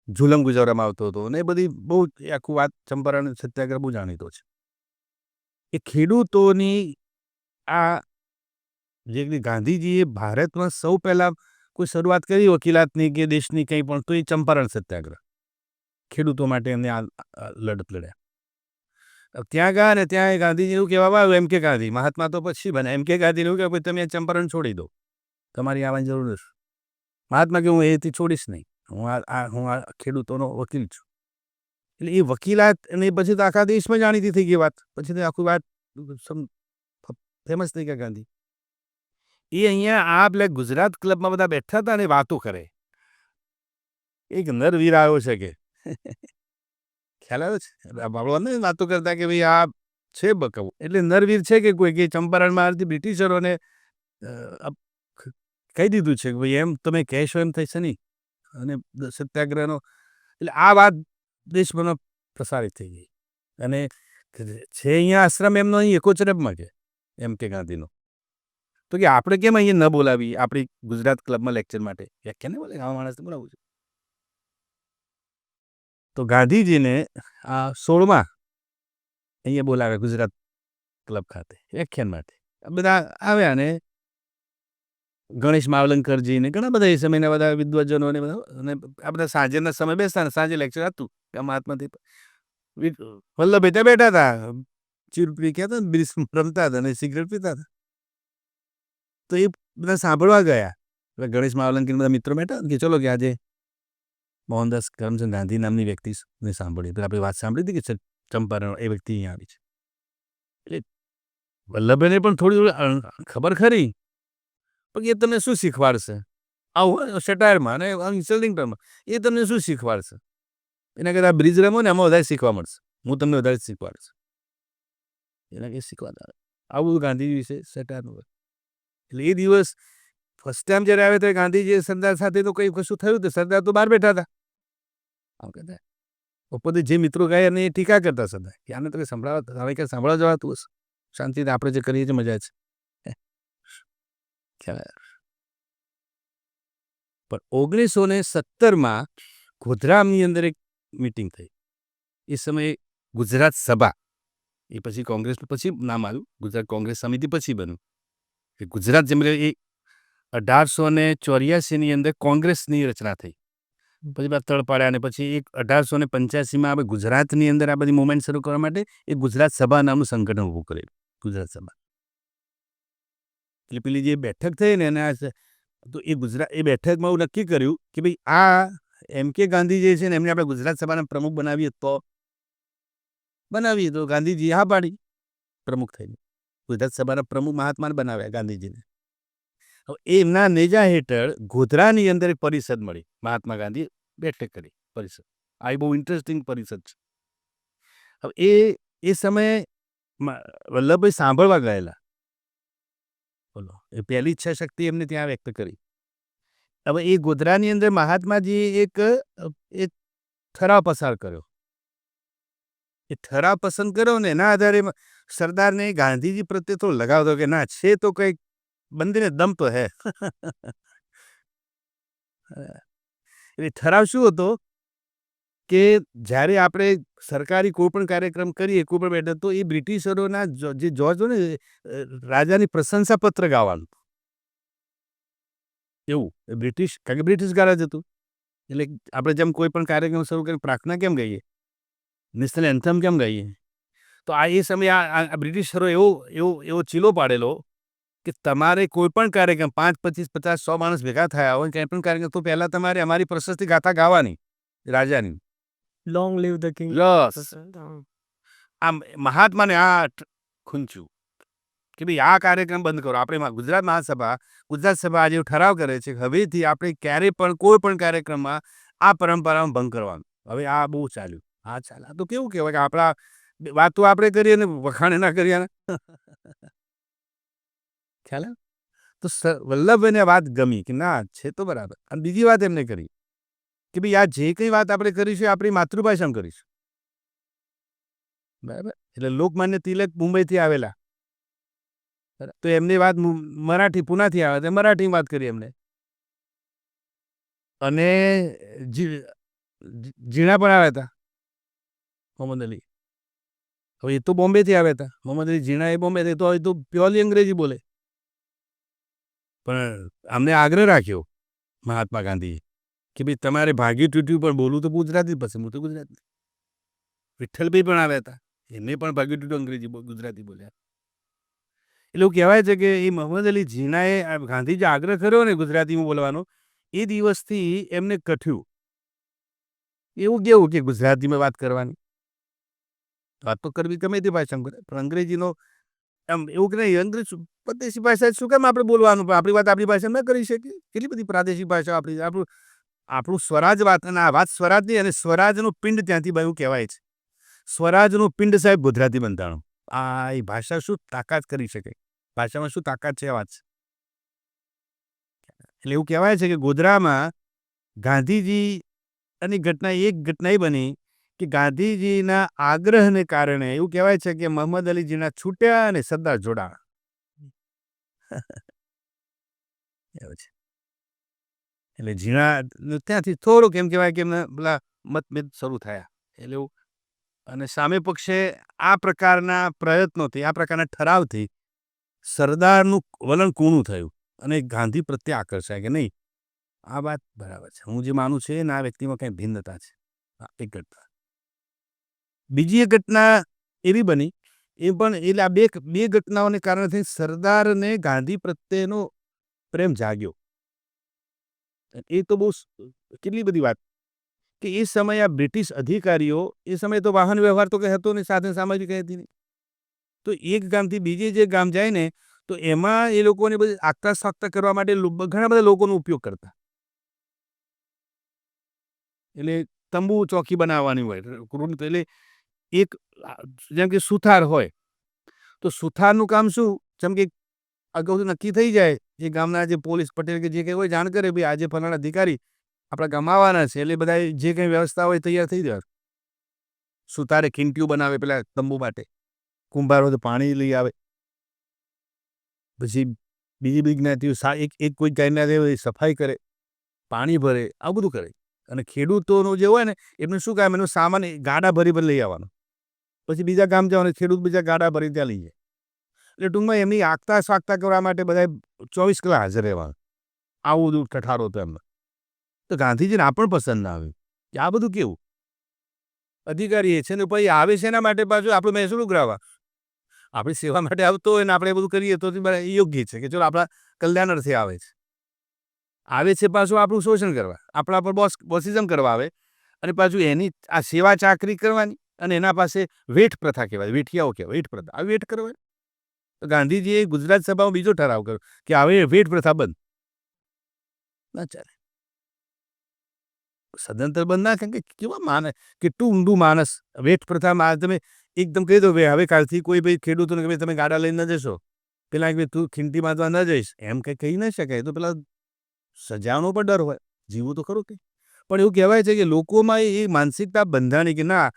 જુલમ ગુજારવામાં આવતો હતો, અને એ બધી બહુ આખું વાત ચંપારણ સત્યાગ્રહ બહુ જાણીતો છે. એ ખેડૂતોની આ જે ગાંધીજીએ ભારતમાં સૌ પહેલાં કોઈ શરૂઆત કરી વકીલાતની કે દેશની કંઈ પણ, તો એ ચંપારણ સત્યાગ્રહ. ખેડૂતો માટે એમને આ લડત લડ્યા. ત્યાં ગયા ને ત્યાં ગાંધીજી એવું કહેવામાં આવ્યું, એમ કે ગાંધી, મહાત્મા તો પછી બને, એમ કે ગાંધીને એવું કે તમે ચંપારણ છોડી દો, તમારી આવવાની જરૂર નથી. મહાત્મા કે હું એથી છોડીશ નહીં, હું આ ખેડૂતોનો વકીલ છું. એટલે એ વકીલાત, અને પછી તો આખા દેશમાં જાણીતી થઈ ગઈ વાત. પછી તો આખું વાત ફેમસ થઈ ગયા ગાંધી. એ અહીંયા આ પેલા ગુજરાત ક્લબમાં બધા બેઠા હતા અને વાતો કરે. એક નરવીર આવ્યો છે કે ખ્યાલ આવ્યો છે, બાબળો વાતો કરતા કે ભાઈ આ છે બકવું. એટલે નરવીર છે કે કોઈ કે ચંપારણમાં બ્રિટિશરોને કહી દીધું છે કે ભાઈ એમ તમે કહેશો એમ થશે નહીં, અને સત્યાગ્રહનો. એટલે આ વાત દેશભરમાં પ્રસારિત થઈ ગઈ. અને છે અહીંયા આશ્રમ એમનો અહીં એકોચરબમાં છે, એમ કે ગાંધીનો. તો કે આપણે કેમ અહીંયા ન બોલાવી આપણી ગુજરાત ક્લબમાં લેક્ચર માટે? વ્યાખ્યા નહીં બોલે, આવા માણસને બોલાવવું છે. તો ગાંધીજીને આ 16માં અહીંયા બોલાવ્યા ગુજરાત ક્લબ ખાતે વ્યાખ્યાન માટે. બધા આવ્યા ને ગણેશ માવલંકરજી ને ઘણા બધા એ સમયના બધા વિદ્વજનો ને બધા, અને આ બધા સાંજેના સમય બેસતા ને સાંજે લેક્ચર હતું કે મહાત્માથી વલ્લભભાઈ ત્યાં બેઠા હતા, ચીરપી કહેતા ને રમતા હતા અને સિગરેટ પીતા હતા. તો એ બધા સાંભળવા ગયા. એટલે ગણેશ માવલંકર બધા મિત્રો બેઠા કે ચલો કે આજે મોહનદાસ કરમચંદ ગાંધી નામની વ્યક્તિને સાંભળીએ. તો આપણે વાત સાંભળી હતી કે ચંપારણ એ વ્યક્તિ અહીંયા આવી છે. એટલે વલ્લભભાઈને પણ થોડી ખબર ખરી, પણ એ તમને શું શીખવાડશે આવું સેટાયરમાં અને ઇન્સલ્ટિંગ ટર્મમાં, એ તમને શું શીખવાડશે? એના કરતાં બ્રિજ રમો ને એમાં વધારે શીખવા મળશે, હું તમને વધારે શીખવાડશે. એના કંઈ શીખવાના આવું ગાંધીજી વિશે સેટાયરનું. એટલે એ દિવસ ફર્સ્ટ ટાઈમ જ્યારે આવ્યા ત્યારે ગાંધીજી સરદાર સાથે તો કંઈ કશું થયું તો સરદાર તો બહાર બેઠા હતા. આમ કહેતા ઉપરથી જે મિત્રો ગયા એને ટીકા કરતા સરદાર કે આને તમે સંભળાવવા હવે ક્યાં સાંભળવા જવાતું હશે, શાંતિથી આપણે જે કરીએ છીએ મજા છે. ખ્યાલ. પણ 1917માં ગોધરામની અંદર એક મિટિંગ થઈ. એ સમયે ગુજરાત સભા, એ પછી કોંગ્રેસ પછી નામ આવ્યું, ગુજરાત કોંગ્રેસ સમિતિ પછી બન્યું. કે ગુજરાત જેમ એ 1884ની અંદર કોંગ્રેસની રચના થઈ. પછી બાદ તળ પાડ્યા અને પછી એક 1885માં આપણે ગુજરાતની અંદર આ બધી મુવમેન્ટ શરૂ કરવા માટે એક ગુજરાત સભા નામનું સંગઠન ઊભું કરેલું. ગુજરાત સભા એટલે પેલી જે બેઠક થઈ ને એના તો એ બેઠકમાં એવું નક્કી કર્યું કે ભાઈ આ એમ કે ગાંધી જે છે ને એમને આપણે ગુજરાત સભાના પ્રમુખ બનાવીએ તો ગાંધીજી હા પાડી પ્રમુખ થઈને ગુજરાત સભાના પ્રમુખ મહાત્માને બનાવ્યા ગાંધીજીને. હવે એમના નેજા હેઠળ ગોધરાની અંદર એક પરિષદ મળી, મહાત્મા ગાંધી બેઠક કરી પરિષદ. આ બહુ ઇન્ટરેસ્ટિંગ પરિષદ છે. હવે એ સમયે વલ્લભભાઈ સાંભળવા ગયેલા. બોલો, એ પહેલી ઈચ્છા શક્તિ એમને ત્યાં વ્યક્ત કરી. હવે એ ગોધરાની અંદર મહાત્માજી એક ઠરાવ પસાર કર્યો. એ ઠરાવ પસંદ કર્યો ને એના આધારે સરદારને ગાંધીજી પ્રત્યે થોડો લગાવ હતો કે ના છે તો કંઈક બંદીને દમ તો હે. એટલે ઠરાવ શું હતો કે જ્યારે આપણે સરકારી કોઈ પણ કાર્યક્રમ કરીએ, કોઈ પણ બેઠક, તો એ બ્રિટિશરોના જે જોજ હોય ને રાજાની પ્રશંસા પત્ર ગાવાનું એવું. બ્રિટિશ કારણ કે બ્રિટિશ ગારા જ હતું. એટલે આપણે જેમ કોઈ પણ કાર્યક્રમ શરૂ કરીને પ્રાર્થના કેમ ગાઈએ, નેશનલ એન્થમ કેમ ગાઈએ, તો આ એ સમયે આ બ્રિટિશરો એવો ચીલો પાડેલો કે તમારે કોઈ પણ કાર્યક્રમ 5, 25, 50, 100 માણસ ભેગા થયા હોય કંઈ પણ કાર્યક્રમ, તો પહેલાં તમારે અમારી પ્રશસ્તિ ગાથા ગાવાની રાજાની. Long live the king. Yes. આમ મહાત્માને આ ખૂંચ્યું કે ભાઈ આ કાર્યક્રમ બંધ કરો. આપણે ગુજરાત મહાસભા, ગુજરાત સભા આજે ઠરાવ કરે છે હવેથી આપણે ક્યારેય પણ કોઈ પણ કાર્યક્રમમાં આ પરંપરાનો ભંગ કરવાનો. હવે આ બહુ ચાલ્યું. આ ચાલે તો કેવું કહેવાય કે આપણા વાતો આપણે કરીએ ને વખાણ ના કરીએ ને. ખ્યાલ આવે? તો વલ્લભભાઈને વાત ગમી કે ના છે તો બરાબર. અને બીજી વાત એમને કરી કે ભાઈ આ જે કંઈ વાત આપણે કરીશું આપણી માતૃભાષામાં કરીશું. બરાબર. એટલે લોકમાન્ય તિલક મુંબઈથી આવેલા, તો એમની વાત મરાઠી પૂનાથી આવે તો મરાઠીમાં વાત કરી એમને. અને ઝીણા પણ આવ્યા હતા મોહમ્મદ અલી. હવે એ તો બોમ્બેથી આવ્યા હતા. મોહમ્મદ અલી ઝીણા એ બોમ્બેથી, તો એ તો પ્યોરલી અંગ્રેજી બોલે. પણ અમને આગ્રહ રાખ્યો મહાત્મા ગાંધીએ કે ભાઈ તમારે ભાગી તૂટ્યું પણ બોલવું તો ગુજરાતી પછી. હું તો ગુજરાતી. વિઠ્ઠલભાઈ પણ આવ્યા હતા, એમને પણ ભાગી તૂટ્યું અંગ્રેજી ગુજરાતી બોલ્યા. એટલે એવું કહેવાય છે કે એ મોહમ્મદ અલી ઝીણાએ ગાંધીજી આગ્રહ કર્યો ને ગુજરાતીમાં બોલવાનો, એ દિવસથી એમને કઠ્યું. એવું કેવું કે ગુજરાતીમાં વાત કરવાની, વાત તો કરવી ગમે તે ભાષામાં કરે, પણ અંગ્રેજીનો એમ એવું કે નહીં, અંગ્રેજી પરદેશી ભાષા શું કેમ આપણે બોલવાનું, આપણી વાત આપણી ભાષામાં ન કરી શકીએ? કેટલી બધી પ્રાદેશિક ભાષાઓ આપણું સ્વરાજ વાત, અને આ વાત સ્વરાજની, અને સ્વરાજનું પિંડ ત્યાંથી બન્યું કહેવાય છે. સ્વરાજનું પિંડ સાહેબ ગુજરાતી બંધાણું. આ એ ભાષા શું તાકાત કરી શકે, ભાષામાં શું તાકાત છે, આ વાત છે. એટલે એવું કહેવાય છે કે ગોધરામાં ગાંધીજી અને એક ઘટના એ બની કે ગાંધીજીના આગ્રહને કારણે એવું કહેવાય છે કે મોહમ્મદ અલી ઝીણા છૂટ્યા અને સરદાર જોડાયા. એવું છે. એટલે ઝીણા ત્યાંથી થોડુંક એમ કહેવાય કે એમને પેલા મતભેદ શરૂ થયા. એટલે એવું. અને સામે પક્ષે આ પ્રકારના પ્રયત્નોથી, આ પ્રકારના ઠરાવથી સરદારનું વલણ કૂણું થયું અને ગાંધી પ્રત્યે આકર્ષાય કે નહીં, આ વાત બરાબર છે, હું જે માનું છું એના આ વ્યક્તિમાં કંઈ ભિન્નતા છે. એક ઘટના. બીજી એક ઘટના એવી બની, એ પણ એટલે આ બે ઘટનાઓને કારણે સરદારને ગાંધી પ્રત્યેનો પ્રેમ જાગ્યો. એ તો બહુ કેટલી બધી વાત કે એ સમયે આ બ્રિટિશ અધિકારીઓ એ સમયે તો વાહન વ્યવહાર તો કંઈ હતો નહીં, સાધન સામગ્રી કંઈ હતી નહીં. તો એક ગામથી બીજે જે ગામ જાય ને તો એમાં એ લોકોને બધી આગતા સાગતા કરવા માટે ઘણા બધા લોકોનો ઉપયોગ કરતા. એટલે તંબુ ચોકી બનાવવાની હોય એટલે એક જેમ કે સુથાર હોય તો સુથારનું કામ શું, જેમ કે અગાઉથી નક્કી થઈ જાય જે ગામના જે પોલીસ પટેલ કે જે કંઈ હોય જાણ કરે ભાઈ આજે ફલાણા અધિકારી આપણા ગામમાં આવવાના છે, એટલે બધા જે કંઈ વ્યવસ્થા હોય તૈયાર થઈ જાય. સુતારે ખીંટીઓ બનાવે પેલા તંબુ માટે, કુંભારો તો પાણી લઈ આવે, પછી બીજી બધી જ્ઞાતિઓ એક કોઈ જ્ઞાતિ સફાઈ કરે, પાણી ભરે, આવું બધું કરે. અને ખેડૂતોનું જે હોય ને એમનું શું કામ, એનું સામાન ગાડા ભરી લઈ આવવાનો, પછી બીજા ગામ જવાનું, ખેડૂત બીજા ગાડા ભરી ત્યાં લઈ જાય. એટલે ટૂંકમાં એમની આગતા સાગતા કરવા માટે બધા 24 કલાક હાજર રહેવાનું. આવું બધું ઠઠારો હતો એમને. તો ગાંધીજીને આ પણ પસંદ ના આવ્યું કે આ બધું કેવું અધિકારી છે ને પછી આવે છે એના માટે પાછું આપણું મહેસૂલ ઉઘરાવવા, આપણી સેવા માટે આવતો હોય ને આપણે એ બધું કરીએ તો યોગ્ય છે કે ચલો આપણા કલ્યાણાર્થે આવે છે. આવે છે પાછું આપણું શોષણ કરવા, આપણા પર બોસિઝમ કરવા આવે, અને પાછું એની આ સેવા ચાકરી કરવાની, અને એના પાસે વેઠ પ્રથા કહેવાય, વેઠિયાઓ કહેવાય, વેઠ પ્રથા આ વેઠ કરવાની. તો ગાંધીજીએ ગુજરાત સભામાં બીજો ઠરાવ કર્યો કે હવે વેઠ પ્રથા બંધ ના ચાલે. સદંતર બંધ ના, કે કેવા માને કેટલું ઊંડું માણસ. વેઠ પ્રથામાં તમે એકદમ કહી દો ભાઈ હવે કાલથી કોઈ ભાઈ ખેડૂતોને કે તમે ગાડા લઈને ન જશો, પેલા કે તું ખીંટી બાંધવા ન જઈશ એમ કંઈ કહી ન શકાય. તો પેલા સજાનો પણ ડર હોય, જીવું તો ખરું કંઈ. પણ એવું કહેવાય છે કે લોકોમાં એ માનસિકતા બંધાણી કે ના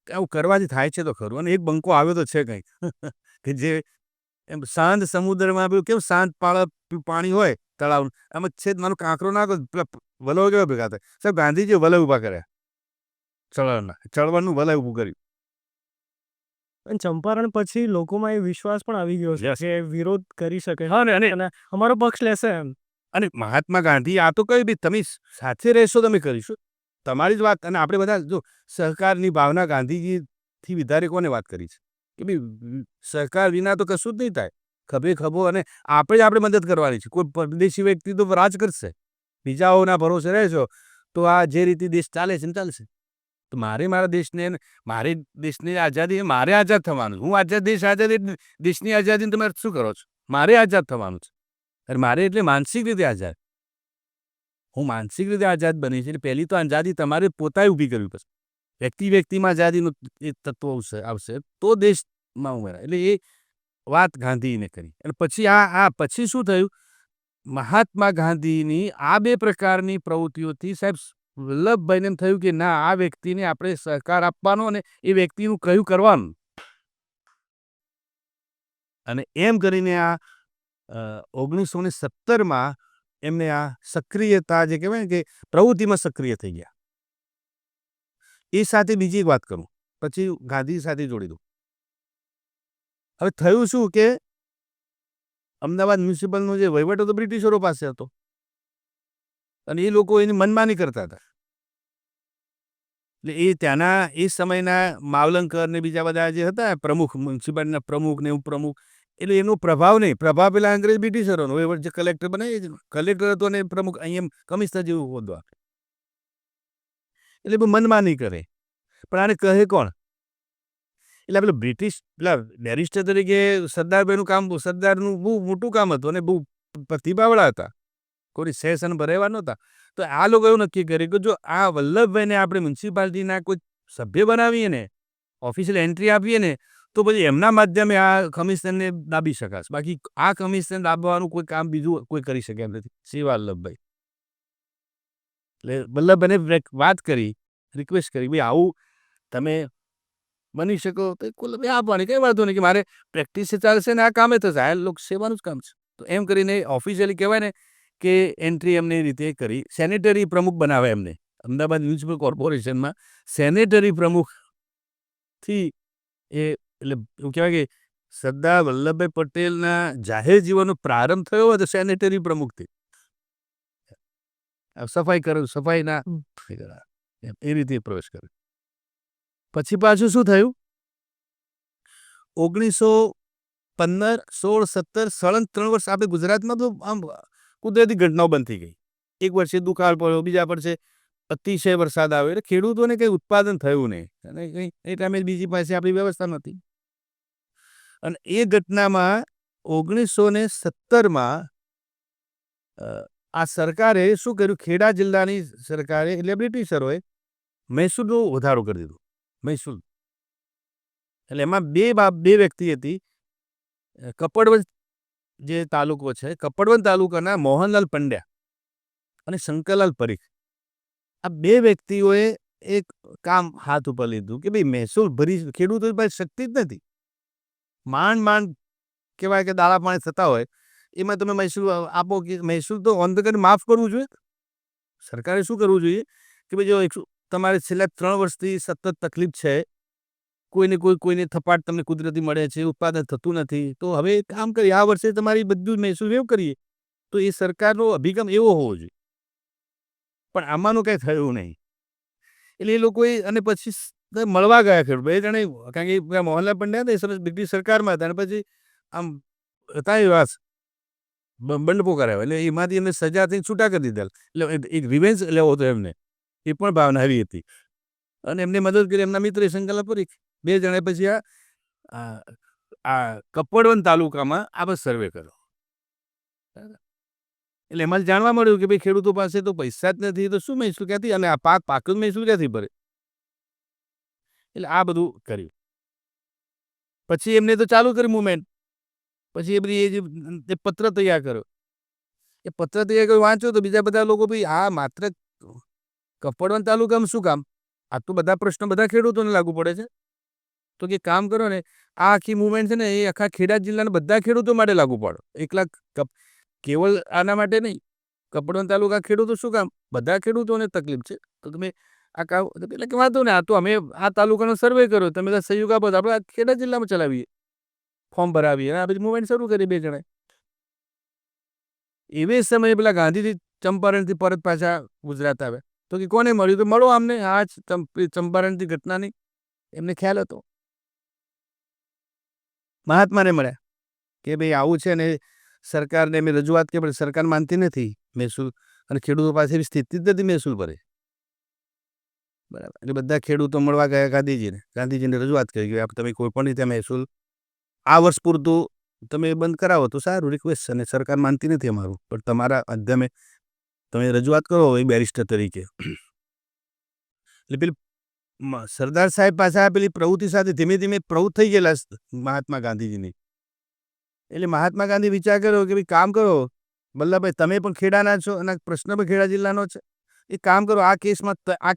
આવું કરવાથી થાય છે તો ખરું. અને એક બંકો આવ્યો તો છે કંઈક કે જે એમ શાંત સમુદ્રમાં પેલું કેવું શાંત પાણી હોય તળાવ, આમાં છે મારો કાંકરો નાખો પેલા વલવ કેવા ભેગા થાય. સાહેબ ગાંધીજીએ વલય ઊભા કર્યા, ચળવળનું વલય ઊભું કર્યું. અને ચંપારણ પછી લોકોમાં એ વિશ્વાસ પણ આવી ગયો છે Yes. કે વિરોધ કરી શકે હા ને, અને અમારો પક્ષ લેશે એમ. અને મહાત્મા ગાંધી આ તો કહ્યું ભાઈ તમે સાથે રહેશો તમે કરીશું તમારી જ વાત. અને આપણે બધા જો સહકારની ભાવના ગાંધીજીથી વધારે કોને વાત કરી છે કે ભાઈ સહકાર વિના તો કશું જ નહીં થાય, ખભે ખભો, અને આપણે મદદ કરવાની છે. કોઈ પરદેશી વ્યક્તિ તો રાજ કરશે, બીજાઓના ભરોસે રહેશો તો આ જે રીતે દેશ ચાલે છે ને ચાલશે. તો મારા દેશની આઝાદી મારે આઝાદ થવાનું, હું આઝાદ દેશની આઝાદીને તમે શું કરો છો, મારે આઝાદ થવાનું છે. અને મારે એટલે માનસિક રીતે આઝાદ, હું માનસિક રીતે આઝાદ બની છે. એટલે પહેલી તો આઝાદી તમારે પોતાએ ઊભી કરવી પડશે. વ્યક્તિમાં આઝાદીનું એ તત્વ આવશે તો દેશમાં ઉમેરાય. એટલે એ વાત ગાંધીને કરી. અને પછી પછી શું થયું, મહાત્મા ગાંધીની આ બે પ્રકારની પ્રવૃત્તિઓથી સાહેબ વલ્લભભાઈને એમ થયું કે ના આ વ્યક્તિને આપણે સહકાર આપવાનો અને એ વ્યક્તિનું કહ્યું કરવાનું. અને એમ કરીને આ 1917માં એમને આ સક્રિયતા જે કહેવાય ને કે પ્રવૃત્તિમાં સક્રિય થઈ ગયા. એ સાથે બીજી એક વાત કરું પછી ગાંધી સાથે જોડી દઉં. હવે થયું શું કે અમદાવાદ મ્યુનિસિપલનો જે વહીવટ હતો બ્રિટિશરો પાસે હતો, અને એ લોકો એની મનમાની કરતા હતા. એટલે એ ત્યાંના એ સમયના માવલંકર ને બીજા બધા જે હતા પ્રમુખ, મ્યુનિસિપાલિટીના પ્રમુખ ને ઉપપ્રમુખ, એટલે એનો પ્રભાવ નહીં, પ્રભાવ પેલા અંગ્રેજ બ્રિટિશરોનો વહીવટ જે કલેક્ટર બનાવી કલેક્ટર હતો ને પ્રમુખ અહીંયા કમિશનર જેવું હોદ્દો આપે. એટલે મનમાની કરે. પણ આને કહે કોણ? એટલે પેલું બ્રિટિશ પેલા બેરિસ્ટર તરીકે સરદારનું બહુ મોટું કામ હતું, અને બહુ પ્રતિભાવાળા હતા, કોઈ સેશન ભરેવા નહોતા. તો આ લોકો એવું નક્કી કર્યું કે જો આ વલ્લભભાઈને આપણે મ્યુનિસિપાલિટીના કોઈ સભ્ય બનાવીએ ને, ઓફિશિયલ એન્ટ્રી આપીએ ને, તો પછી એમના માધ્યમે આ કમિશનને દાબી શકાશે. બાકી આ કમિશન દાબવાનું કોઈ કામ બીજું કોઈ કરી શકે એમ નથી, સિવાય વલ્લભભાઈ. એટલે વલ્લભભાઈને વાત કરી, રિક્વેસ્ટ કરી ભાઈ આવું તમે બની શકો તો આપવાની કંઈ વાંધો નહીં, કે મારે પ્રેક્ટિસ ચાલશે ને આ કામે થશે, આ લોક સેવાનું જ કામ છે. તો એમ કરીને ઓફિશિયલી કહેવાય ને કે એન્ટ્રી એમને એ રીતે કરી. સેનેટરી પ્રમુખ બનાવે એમને અમદાવાદ મ્યુનિસિપલ કોર્પોરેશનમાં. સેનેટરી પ્રમુખથી એટલે એવું કહેવાય કે સરદાર વલ્લભભાઈ પટેલના જાહેર જીવનનો પ્રારંભ થયો હોય તો સેનેટરી પ્રમુખથી. સફાઈના એ રીતે પ્રવેશ કર્યો. પછી પાછું શું થયું, 1915, 16, 17 સળંગ 3 વર્ષ આપણે ગુજરાતમાં તો આમ કુદરતી ઘટનાઓ બંધ થઈ ગઈ. એક વર્ષે દુકાળ પડ્યો, બીજા વર્ષે અતિશય વરસાદ આવ્યો, એટલે ખેડૂતોને કંઈ ઉત્પાદન થયું નહીં અને કંઈ એ ટાઈમે બીજી પાસે આપણી વ્યવસ્થા નથી. અને એ ઘટનામાં 1917માં આ સરકારે શું કર્યું, ખેડા જિલ્લાની સરકારે એટલે બ્રિટિશરોએ મહેસૂલનો વધારો કરી દીધો. મહેસૂલ એટલે એમાં બે વ્યક્તિ હતી. કપડવંજ જે તાલુકો છે, કપડવંજ તાલુકાના મોહનલાલ પંડ્યા અને શંકરલાલ પરીખ, આ બે વ્યક્તિઓએ એક કામ હાથ ઉપર લીધું કે ભાઈ મહેસૂલ ભરી, ખેડૂતો પાસે શક્તિ જ નથી, માંડ કહેવાય કે દાળા પાણી થતા હોય, એમાં તમે મહેસૂલ આપો કે મહેસૂલ તો ઓન ધ કરી માફ કરવું જોઈએ. સરકારે શું કરવું જોઈએ કે ભાઈ જો તમારે છેલ્લા 3 વર્ષથી સતત તકલીફ છે, કોઈને થપાટ તમને કુદરતી મળે છે, ઉત્પાદન થતું નથી, તો હવે કામ કરીએ, આ વર્ષે તમારી બધું મહેસૂલ વેવ કરીએ. તો એ સરકારનો અભિગમ એવો હોવો જોઈએ. પણ આમાંનું કંઈ થયું નહીં. એટલે એ લોકોએ અને પછી મળવા ગયા ખેડૂત બે જણે, કારણ કે મોહનલાલ પંડ્યા હતા એ સરસ બ્રિટિશ સરકારમાં હતા અને પછી આમ હતા એવા બંડપો કરાવ્યો, એટલે એમાંથી એમને સજાથી છૂટા કરી દીધા. એટલે એક રિવેન્જ લેવો હતો એમને, એ પણ ભાવના આવી હતી અને એમને મદદ કરી એમના મિત્ર શંકરલાલ પરીખ. બે જણે પછી આ કપડવંજ તાલુકામાં આ બસ સર્વે કર્યો. એટલે એમાં જાણવા મળ્યું કે ભાઈ ખેડૂતો પાસે તો પૈસા જ નથી, તો શું મહેસૂલ ક્યાંથી, અને આ પાકનું મહેસૂલ ક્યાંથી ભરે. એટલે આ બધું કર્યું. પછી એમને તો ચાલુ કર્યું મુવમેન્ટ. પછી એ બધી એ પત્ર તૈયાર કર્યો. એ પત્ર તૈયાર કર્યો, વાંચ્યો તો બીજા બધા લોકો ભાઈ આ માત્ર કપડવંજ તાલુકામાં શું કામ, આ તો બધા પ્રશ્નો બધા ખેડૂતોને લાગુ પડે છે. તો કે કામ કરો ને, આ આખી મુવમેન્ટ છે ને એ આખા ખેડા જિલ્લાના બધા ખેડૂતો માટે લાગુ પાડો. એકલા કેવળ આના માટે નહીં, કપડવંજ તાલુકા ખેડૂતો શું કામ, બધા ખેડૂતોને તકલીફ છે. તો તમે આ કામ એટલે કે વાંધો ને, આ તો અમે આ તાલુકાનો સર્વે કર્યો, તમે સહયોગ આપો તો આપણે ખેડા જિલ્લામાં ચલાવીએ, ફોર્મ ભરાવીએ, અને આ બધી મુવમેન્ટ શરૂ કરી બે જણાએ. એવે સમયે પેલા ગાંધીજી ચંપારણથી પરત પાછા ગુજરાત આવ્યા. તો કે કોને મળ્યું, તો મળો આમને, આ જ ચંપારણથી ઘટનાની એમને ખ્યાલ હતો. મહાત્માને મળ્યા કે ભાઈ આવું છે ને, સરકારને મેં રજૂઆત કરી પણ સરકાર માનતી નથી મહેસૂલ, અને ખેડૂતો પાસે એવી સ્થિતિ જ નથી મહેસૂલ ભરે. બરાબર. એટલે બધા ખેડૂતો મળવા ગયા ગાંધીજીને રજૂઆત કરી કે તમે કોઈ પણ રીતે મહેસૂલ આ વર્ષ પૂરતું તમે બંધ કરાવો તો સારું, રિક્વેસ્ટ છે, અને સરકાર માનતી નથી અમારું, પણ તમારા માધ્યમે તમે રજૂઆત કરો એ બેરિસ્ટર તરીકે. એટલે પેલી સરદાર સાહેબ પાછા પેલી પ્રવૃત્તિ સાથે ધીમે ધીમે પ્રવૃત્ત થઈ ગયેલા મહાત્મા ગાંધીજીની. એટલે મહાત્મા ગાંધી વિચાર કર્યો કે ભાઈ કામ કરો વલ્લભભાઈ, તમે પણ ખેડાના છો અને પ્રશ્ન પણ ખેડા જિલ્લાનો છે, એ કામ કરો, આ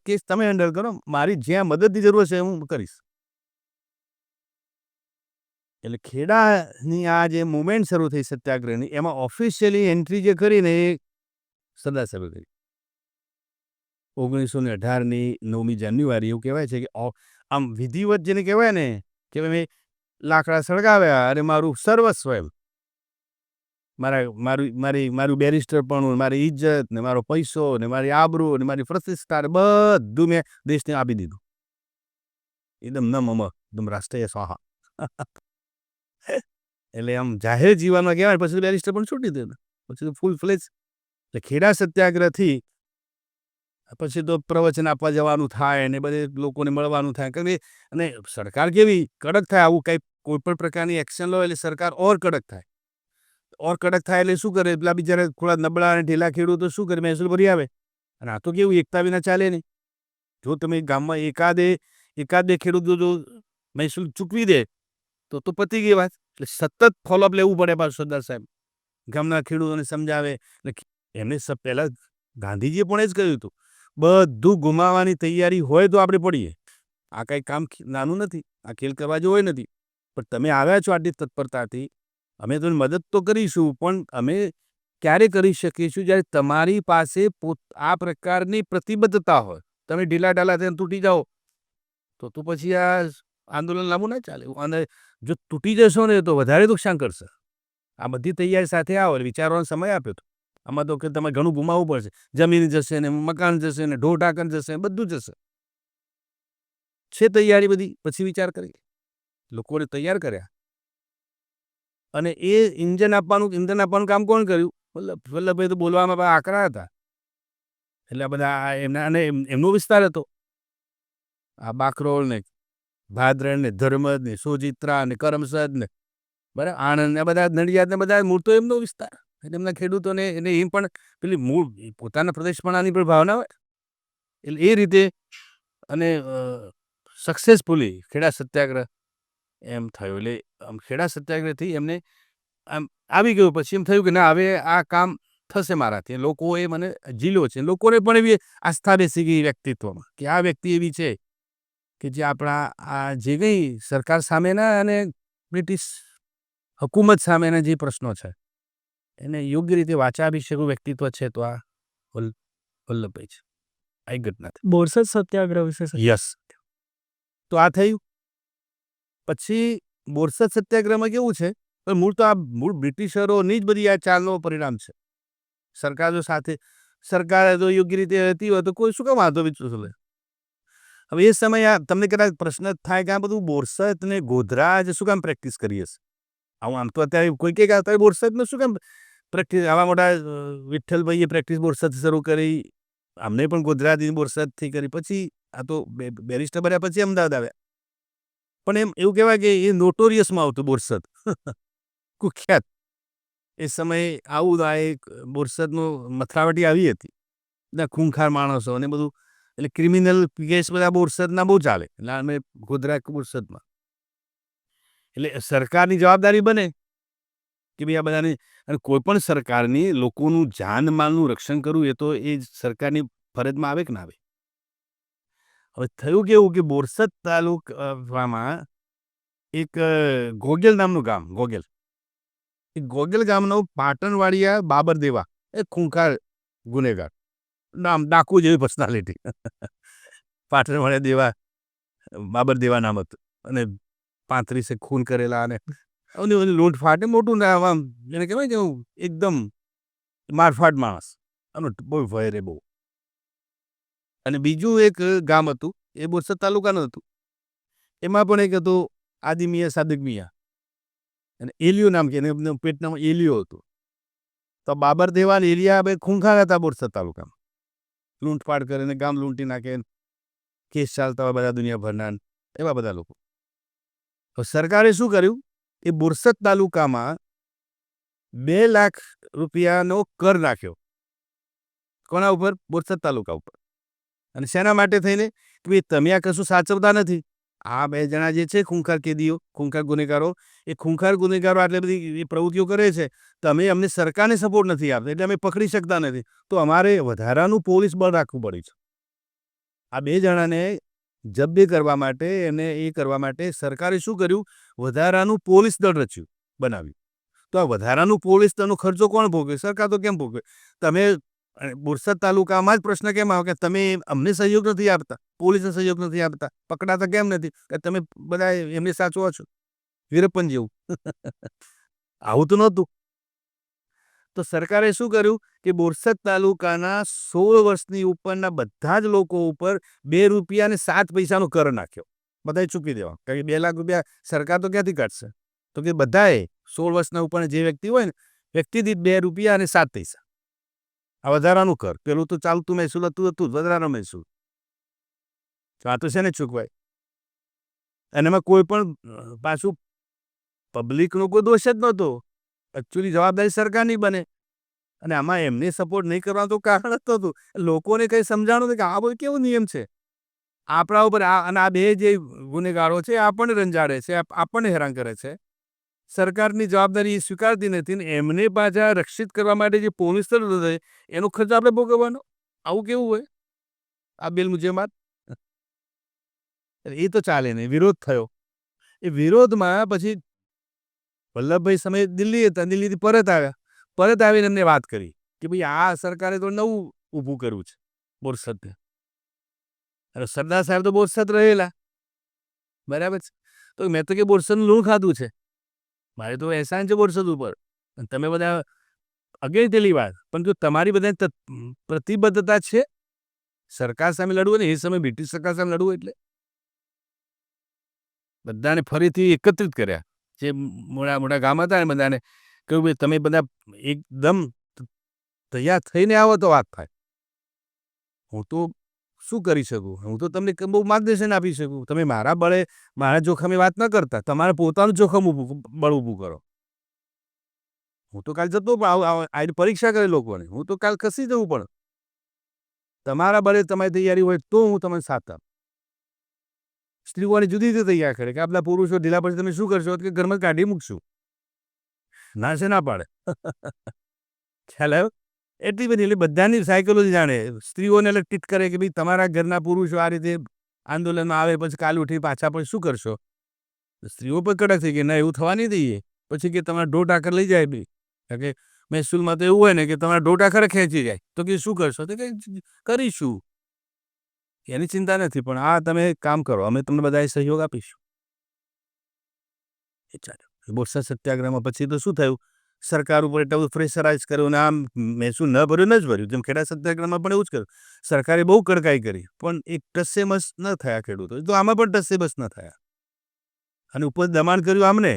કેસ તમે હેન્ડલ કરો, મારી જ્યાં મદદની જરૂર છે હું કરીશ. એટલે ખેડાની આ જે મુવમેન્ટ શરૂ થઈ સત્યાગ્રહની, એમાં ઓફિશિયલી એન્ટ્રી જે કરીને એ સરદાર સાહેબે કરી. 1918ની 9મી જાન્યુઆરી એવું કહેવાય છે કે આમ વિધિવત જેને કહેવાય ને કે મેં લાકડા સળગાવ્યા અને મારું સર્વસ્વ એમ, મારું બેરિસ્ટર પણ, મારી ઇજ્જત ને મારો પૈસો ને મારી આબરૂ ને મારી પ્રતિષ્ઠા બધું મેં દેશને આપી દીધું. એકદમ એકદમ રાષ્ટ્રીય સ્વાહા. એટલે આમ જાહેર જીવનમાં કહેવાય, પછી બેરિસ્ટર પણ છૂટી દે, પછી તો ફૂલ ફ્લેજ. એટલે ખેડા સત્યાગ્રહથી પછી તો પ્રવચન આપવા જવાનું થાય ને બધે લોકોને મળવાનું થાય. અને સરકાર કેવી કડક થાય, આવું કંઈ કોઈ પણ પ્રકારની એક્શન લો એટલે સરકાર ઓર કડક થાય. એટલે શું કરે, પેલા બિચારા થોડા નબળા અને ઢીલા ખેડૂતો શું કરે, મહેસૂલ ભરી આવે. અને આ તો કેવું એકતા વિના ચાલે નહીં. જો તમે ગામમાં એકાદે ખેડૂતો જો મહેસૂલ ચૂકવી દે તો પતી ગઈ વાત. એટલે સતત ફોલોઅપ લેવું પડે. પાછું સરદાર સાહેબ ગામના ખેડૂતોને સમજાવે. એમને પહેલા ગાંધીજીએ પણ એ જ કહ્યું હતું, બધું ગુમાવવાની તૈયારી હોય તો આપણે પડીએ. આ કંઈ કામ નાનું નથી, આ ખેલ કરવા જેવો નથી. પણ તમે આવ્યા છો આટલી તત્પરતાથી, અમે તમને મદદ તો કરીશું, પણ અમે ક્યારે કરી શકીશું જ્યારે તમારી પાસે આ પ્રકારની પ્રતિબદ્ધતા હોય. તમે ઢીલા ઢાલા થઈને તૂટી જાઓ તો પછી આ આંદોલન લાંબુ ના ચાલે. અને જો તૂટી જશો ને તો વધારે નુકસાન કરશે. આ બધી તૈયારી સાથે આવો, વિચારવાનો સમય આપ્યો હતો. આમાં તો કે તમારે ઘણું ગુમાવવું પડશે, જમીન જશે ને મકાન જશે ને ઢોર ઢાકર જશે, બધું જશે. છે તૈયારી બધી. પછી વિચાર કરી, લોકોને તૈયાર કર્યા. અને એ ઇંધન આપવાનું કામ કોણ કર્યું? વલ્લભભાઈ તો બોલવામાં આકરા હતા. એટલે આ બધા એમના અને એમનો વિસ્તાર હતો. આ બાકરોલ ને ભાદરણ ને ધર્મદ ને સોજિત્રા ને કરમસદ ને બરાબર આણંદ ને બધા નડિયાદ ને બધા મૂળ તો એમનો વિસ્તાર. એટલે એમના ખેડૂતોને એને એમ પણ પેલી મૂળ પોતાના પ્રદેશપણાની પણ ભાવના હોય. એટલે એ રીતે અને સક્સેસફુલી ખેડા સત્યાગ્રહ એમ થયો. એટલે ખેડા સત્યાગ્રહથી એમને આમ આવી ગયું. પછી એમ થયું કે ના હવે આ કામ થશે મારાથી. લોકોએ મને ઝીલો છે. લોકોને પણ એવી આસ્થા બેસી ગઈ વ્યક્તિત્વમાં કે આ વ્યક્તિ એવી છે કે જે આપણા આ જે કંઈ સરકાર સામેના અને બ્રિટિશ હુકુમત સામેના જે પ્રશ્નો છે એને યોગ્ય રીતે વાચા આપી શકું વ્યક્તિત્વ છે તો આ વલ્લભભાઈ છે. આ ઘટના થઈ. બોરસદ સત્યાગ્રહ વિશે યસ. તો આ થયું. પછી બોરસદ સત્યાગ્રહમાં કેવું છે મૂળ તો આ મૂળ બ્રિટિશરોની જ બધી આ ચાલનો પરિણામ છે. સરકાર જો સાથે સરકાર જો યોગ્ય રીતે રહેતી હોય તો કોઈ શું કામ વાંધો વિચારે. હવે એ સમયે તમને કદાચ પ્રશ્ન થાય કે આ બધું બોરસદ ને ગોધરા જ શું કામ પ્રેક્ટિસ કરી હશે. આમ તો અત્યારે કોઈ કે અત્યારે બોરસદનું શું કામ પ્રેક્ટિસ આવા મોટા વિઠ્ઠલભાઈએ પ્રેક્ટિસ બોરસદથી શરૂ કરી. અમને પણ ગોધરાથી બોરસદથી કરી. પછી આ તો બેરિસ્ટર બન્યા પછી અમદાવાદ આવ્યા. પણ એમ એવું કહેવાય કે એ નોટોરિયસમાં આવતું બોરસદ કુખ્યાત. એ સમયે આવું આ એક બોરસદનું મથરાવટી આવી હતી. બધા ખૂંખાર માણસો અને બધું એટલે ક્રિમિનલ કેસ બધા બોરસદના બહુ ચાલે. એટલે અમે ગોધરા બોરસદમાં એટલે સરકારની જવાબદારી બને કે ભાઈ આ બધાને અને કોઈ પણ સરકારની લોકોનું જાનમાલનું રક્ષણ કરવું એ તો એ સરકારની ફરજમાં આવે કે ના આવે. હવે થયું કેવું કે બોરસદ તાલુકામાં એક ગોગેલ નામનું ગામ ગોગેલ. એ ગોગેલ ગામનો પાટણવાડિયા બાબર દેવા એ ખૂંખાર ગુનેગાર નામ ડાકુ જેવી પર્સનાલિટી. પાટણવાડિયા દેવા બાબર દેવા નામ હતું અને 35 ખૂન કરેલા અને લૂંટફાટ મોટું આમ એને કહેવાય કે એકદમ મારફાટ માણસ આનો બહુ ભય રે બહુ. અને બીજું એક ગામ હતું એ બોરસદ તાલુકાનું હતું. એમાં પણ એક હતું આદિ મિયા સાદિક મિયા અને એલિયો નામ કે એમનું પેટનામાં એલિયો હતું. તો બાબર દેવા અને એલિયા બે ખૂંખાર હતા બોરસદ તાલુકામાં. લૂંટફાટ કરીને ગામ લૂંટી નાખે કેસ ચાલતા હોય બધા દુનિયાભરના એવા બધા લોકો. તો સરકારે શું કર્યું એ બોરસદ તાલુકામાં 2 લાખ રૂપિયાનો કર નાખ્યો. કોના ઉપર? બોરસદ તાલુકા ઉપર. અને શેના માટે થઈને કે ભાઈ તમે આ કશું સાચવતા નથી. આ 2 જણા જે છે ખૂંખાર કેદીઓ ખૂંખાર ગુનેગારો એ ખૂંખાર ગુનેગારો આટલી બધી એ પ્રવૃત્તિઓ કરે છે. તમે અમને સરકારને સપોર્ટ નથી આપતા એટલે અમે પકડી શકતા નથી. તો અમારે વધારાનું પોલીસ બળ રાખવું પડે છે. આ 2 જણાને જબ્બે કરવા માટે અને એ કરવા માટે સરકારે શું કર્યું વધારાનું પોલીસ દળ રચ્યું બનાવ્યું. તો આ વધારાનું પોલીસ દળનો ખર્ચો કોણ ભોગવે? સરકાર તો કેમ ભોગવે? તમે બોરસદ તાલુકામાં જ પ્રશ્ન કેમ આવે કે તમે અમને સહયોગ નથી આપતા પોલીસને સહયોગ નથી આપતા પકડાતા કેમ નથી કે તમે બધા એમને સાચવો છો વીરપ્પન જેવું. આવું તો નહોતું. તો સરકારે શું કર્યું કે બોરસદ તાલુકાના 16 વર્ષની ઉપરના બધા જ લોકો ઉપર ₹2.07 કર નાખ્યો. બધાએ ચૂકી દેવા કારણ કે 2 લાખ રૂપિયા સરકાર તો ક્યાંથી કાઢશે. તો કે બધાએ 16 વર્ષના ઉપરના જે વ્યક્તિ હોય ને વ્યક્તિ દીઠ ₹2.07 આ વધારાનું કર. પેલું તો ચાલતું મહેસૂલ હતું વધારાનો મહેસૂલ. તો આ તો છે ને ચૂકવાય. અને એમાં કોઈ પણ પાછું પબ્લિકનો કોઈ દોષ જ નહોતો. એકચ્યુઅલી જવાબદારી સરકારની બને અને આમાં એમને સપોર્ટ નહીં કરવાનું તો કારણ જ હતું. લોકોને કંઈ સમજાણું કે આ બધું કેવો નિયમ છે આપણા ઉપર. અને આ 2 જે ગુનેગારો છે આપણને રંજાડે છે આપણને હેરાન કરે છે. સરકારની જવાબદારી સ્વીકારતી નથી ને એમને પાછા રક્ષિત કરવા માટે જે પોલીસ દળ છે એનો ખર્ચ આપણે ભોગવવાનો. આવું કેવું હોય આ બેલ મુજબ? એ તો ચાલે નહીં. વિરોધ થયો. એ વિરોધમાં પછી વલ્લભભાઈ સમયે દિલ્હી હતા. દિલ્હીથી પરત આવ્યા. પરત આવીને એમને વાત કરી કે ભાઈ આ સરકારે તો નવું ઊભું કર્યું છે બોરસદને. અને સરદાર સાહેબ તો બોરસદ રહેલા બરાબર છે. તો મેં તો કે બોરસદનું લૂણ ખાધું છે મારે તો એહસાન છે બોરસદ ઉપર. તમે બધા અગેન્સ્ટલી વાત પણ જો તમારી બધા પ્રતિબદ્ધતા છે સરકાર સામે લડવું ને એ સમયે બ્રિટિશ સરકાર સામે લડવું એટલે બધાને ફરીથી એકત્રિત કર્યા. જે મોટા મોટા ગામ હતા ને બધાને કહ્યું ભાઈ તમે બધા એકદમ તૈયાર થઈને આવો તો વાત થાય. હું તો શું કરી શકું? હું તો તમને બહુ માર્ગદર્શન આપી શકું. તમે મારા બળે મારા જોખમે વાત ન કરતા, તમારે પોતાનું જોખમ બળ ઊભું કરો. હું તો કાલ જતો પણ પરીક્ષા કરે લોકોને. હું તો કાલ ખસી જવું પણ. તમારા બળે તમારી તૈયારી હોય તો હું તમને સાથ આપું. સ્ત્રીઓને જુદી રીતે તૈયાર કરે કે આપણા પુરુષો ઢીલા પછી તમે શું કરશો? કે ઘરમાં કાઢી મૂકશું. ના છે ના પાડે. ખ્યાલ આવ્યો? એટલી બધી એટલે બધાની સાયકોલોજી જાણે. સ્ત્રીઓને એટલે ટીટ કરે કે ભાઈ તમારા ઘરના પુરુષો આ રીતે આંદોલનમાં આવે પછી કાલ ઉઠી પાછા પછી શું કરશો? સ્ત્રીઓ પણ કડક થઈ ગઈ, ના એવું થવા નહીં દઈએ. પછી કે તમારા ઢોર ઢાકર લઈ જાય બી. કારણ કે મહેસૂલમાં તો એવું હોય ને કે તમારા ઢોર ઢાકર ખેંચી જાય. તો કે શું કરશો? તો કે કરીશું. એની ચિંતા નથી, પણ આ તમે કામ કરો, અમે તમને બધાએ સહયોગ આપીશું. એ ચાલ્યો. બોરસદ સત્યાગ્રહમાં પછી તો શું થયું? સરકાર ઉપર એટલું બધું પ્રેશરાઇઝ કર્યું અને આમ મહેસૂલ ન ભર્યું ન જ ભર્યું. જેમ ખેડા સત્યાગ્રહમાં પણ એવું જ કર્યું. સરકારે બહુ કડકાઈ કરી, પણ એક ટસેમસ ન થયા ખેડૂતો. તો આમાં પણ ટસેમસ ન થયા. અને ઉપર દબાણ કર્યું આમને.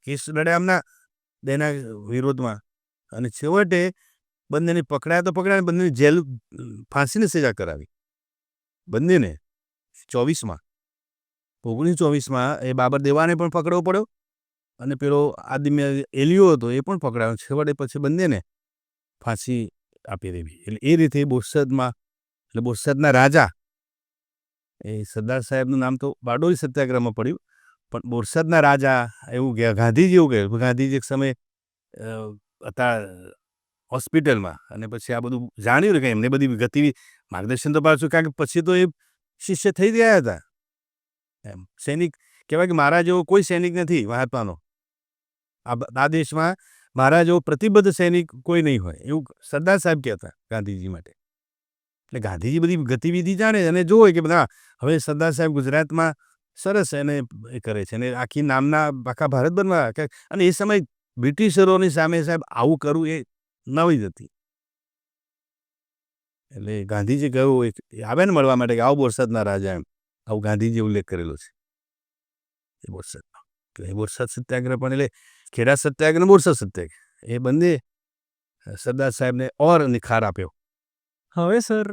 કેસ લડ્યા આમના તેના વિરોધમાં. અને છેવટે બંનેને પકડાયા તો પકડાયા, બંનેની જેલ ફાંસીની સજા કરાવી. બંનેને 24માં 1924માં એ બાબર દેવાને પણ પકડવો પડ્યો અને પેલો આદિમ્ય એલિયો હતો એ પણ પકડાયો. છેવટે પછી બંનેને ફાંસી આપી દેવી. એટલે એ રીતે બોરસદમાં એટલે બોરસદના રાજા એ સરદાર સાહેબનું નામ તો બારડોલી સત્યાગ્રહમાં પડ્યું, પણ બોરસદના રાજા એવું ગાંધીજી એવું કહ્યું. ગાંધીજી એક સમયે હતા હોસ્પિટલમાં અને પછી આ બધું જાણ્યું કે એમને બધી ગતિવિધિ માર્ગદર્શન તો પાછું, કારણ કે પછી તો એ શિષ્ય થઈ ગયા હતા. એમ સૈનિક કહેવાય કે મારા જેવો કોઈ સૈનિક નથી મહાત્માનો. આ દેશમાં મારા જેવો પ્રતિબદ્ધ સૈનિક કોઈ નહીં હોય, એવું સરદાર સાહેબ કહેતા ગાંધીજી માટે. એટલે ગાંધીજી બધી ગતિવિધિ જાણે અને જોવે કે બધા હવે સરદાર સાહેબ ગુજરાતમાં સરસ એને એ કરે છે અને આખી નામના આખા ભારતભરમાં. અને એ સમય બ્રિટિશરોની સામે સાહેબ આવું કરવું એ નવી જ હતી. એટલે ગાંધીજી કહ્યું આવે ને મળવા માટે કે આવો બોરસદના રાજા, એમ આવું ગાંધીજી ઉલ્લેખ કરેલો છે એ બોરસદનો. એ બોરસદ સત્યાગ્રહ પણ એટલે ખેડા સત્યાગ્રહ, બોરસદ સત્યાગ્રહ એ બંને સરદાર સાહેબને ઓર નિખાર આપ્યો. હવે સર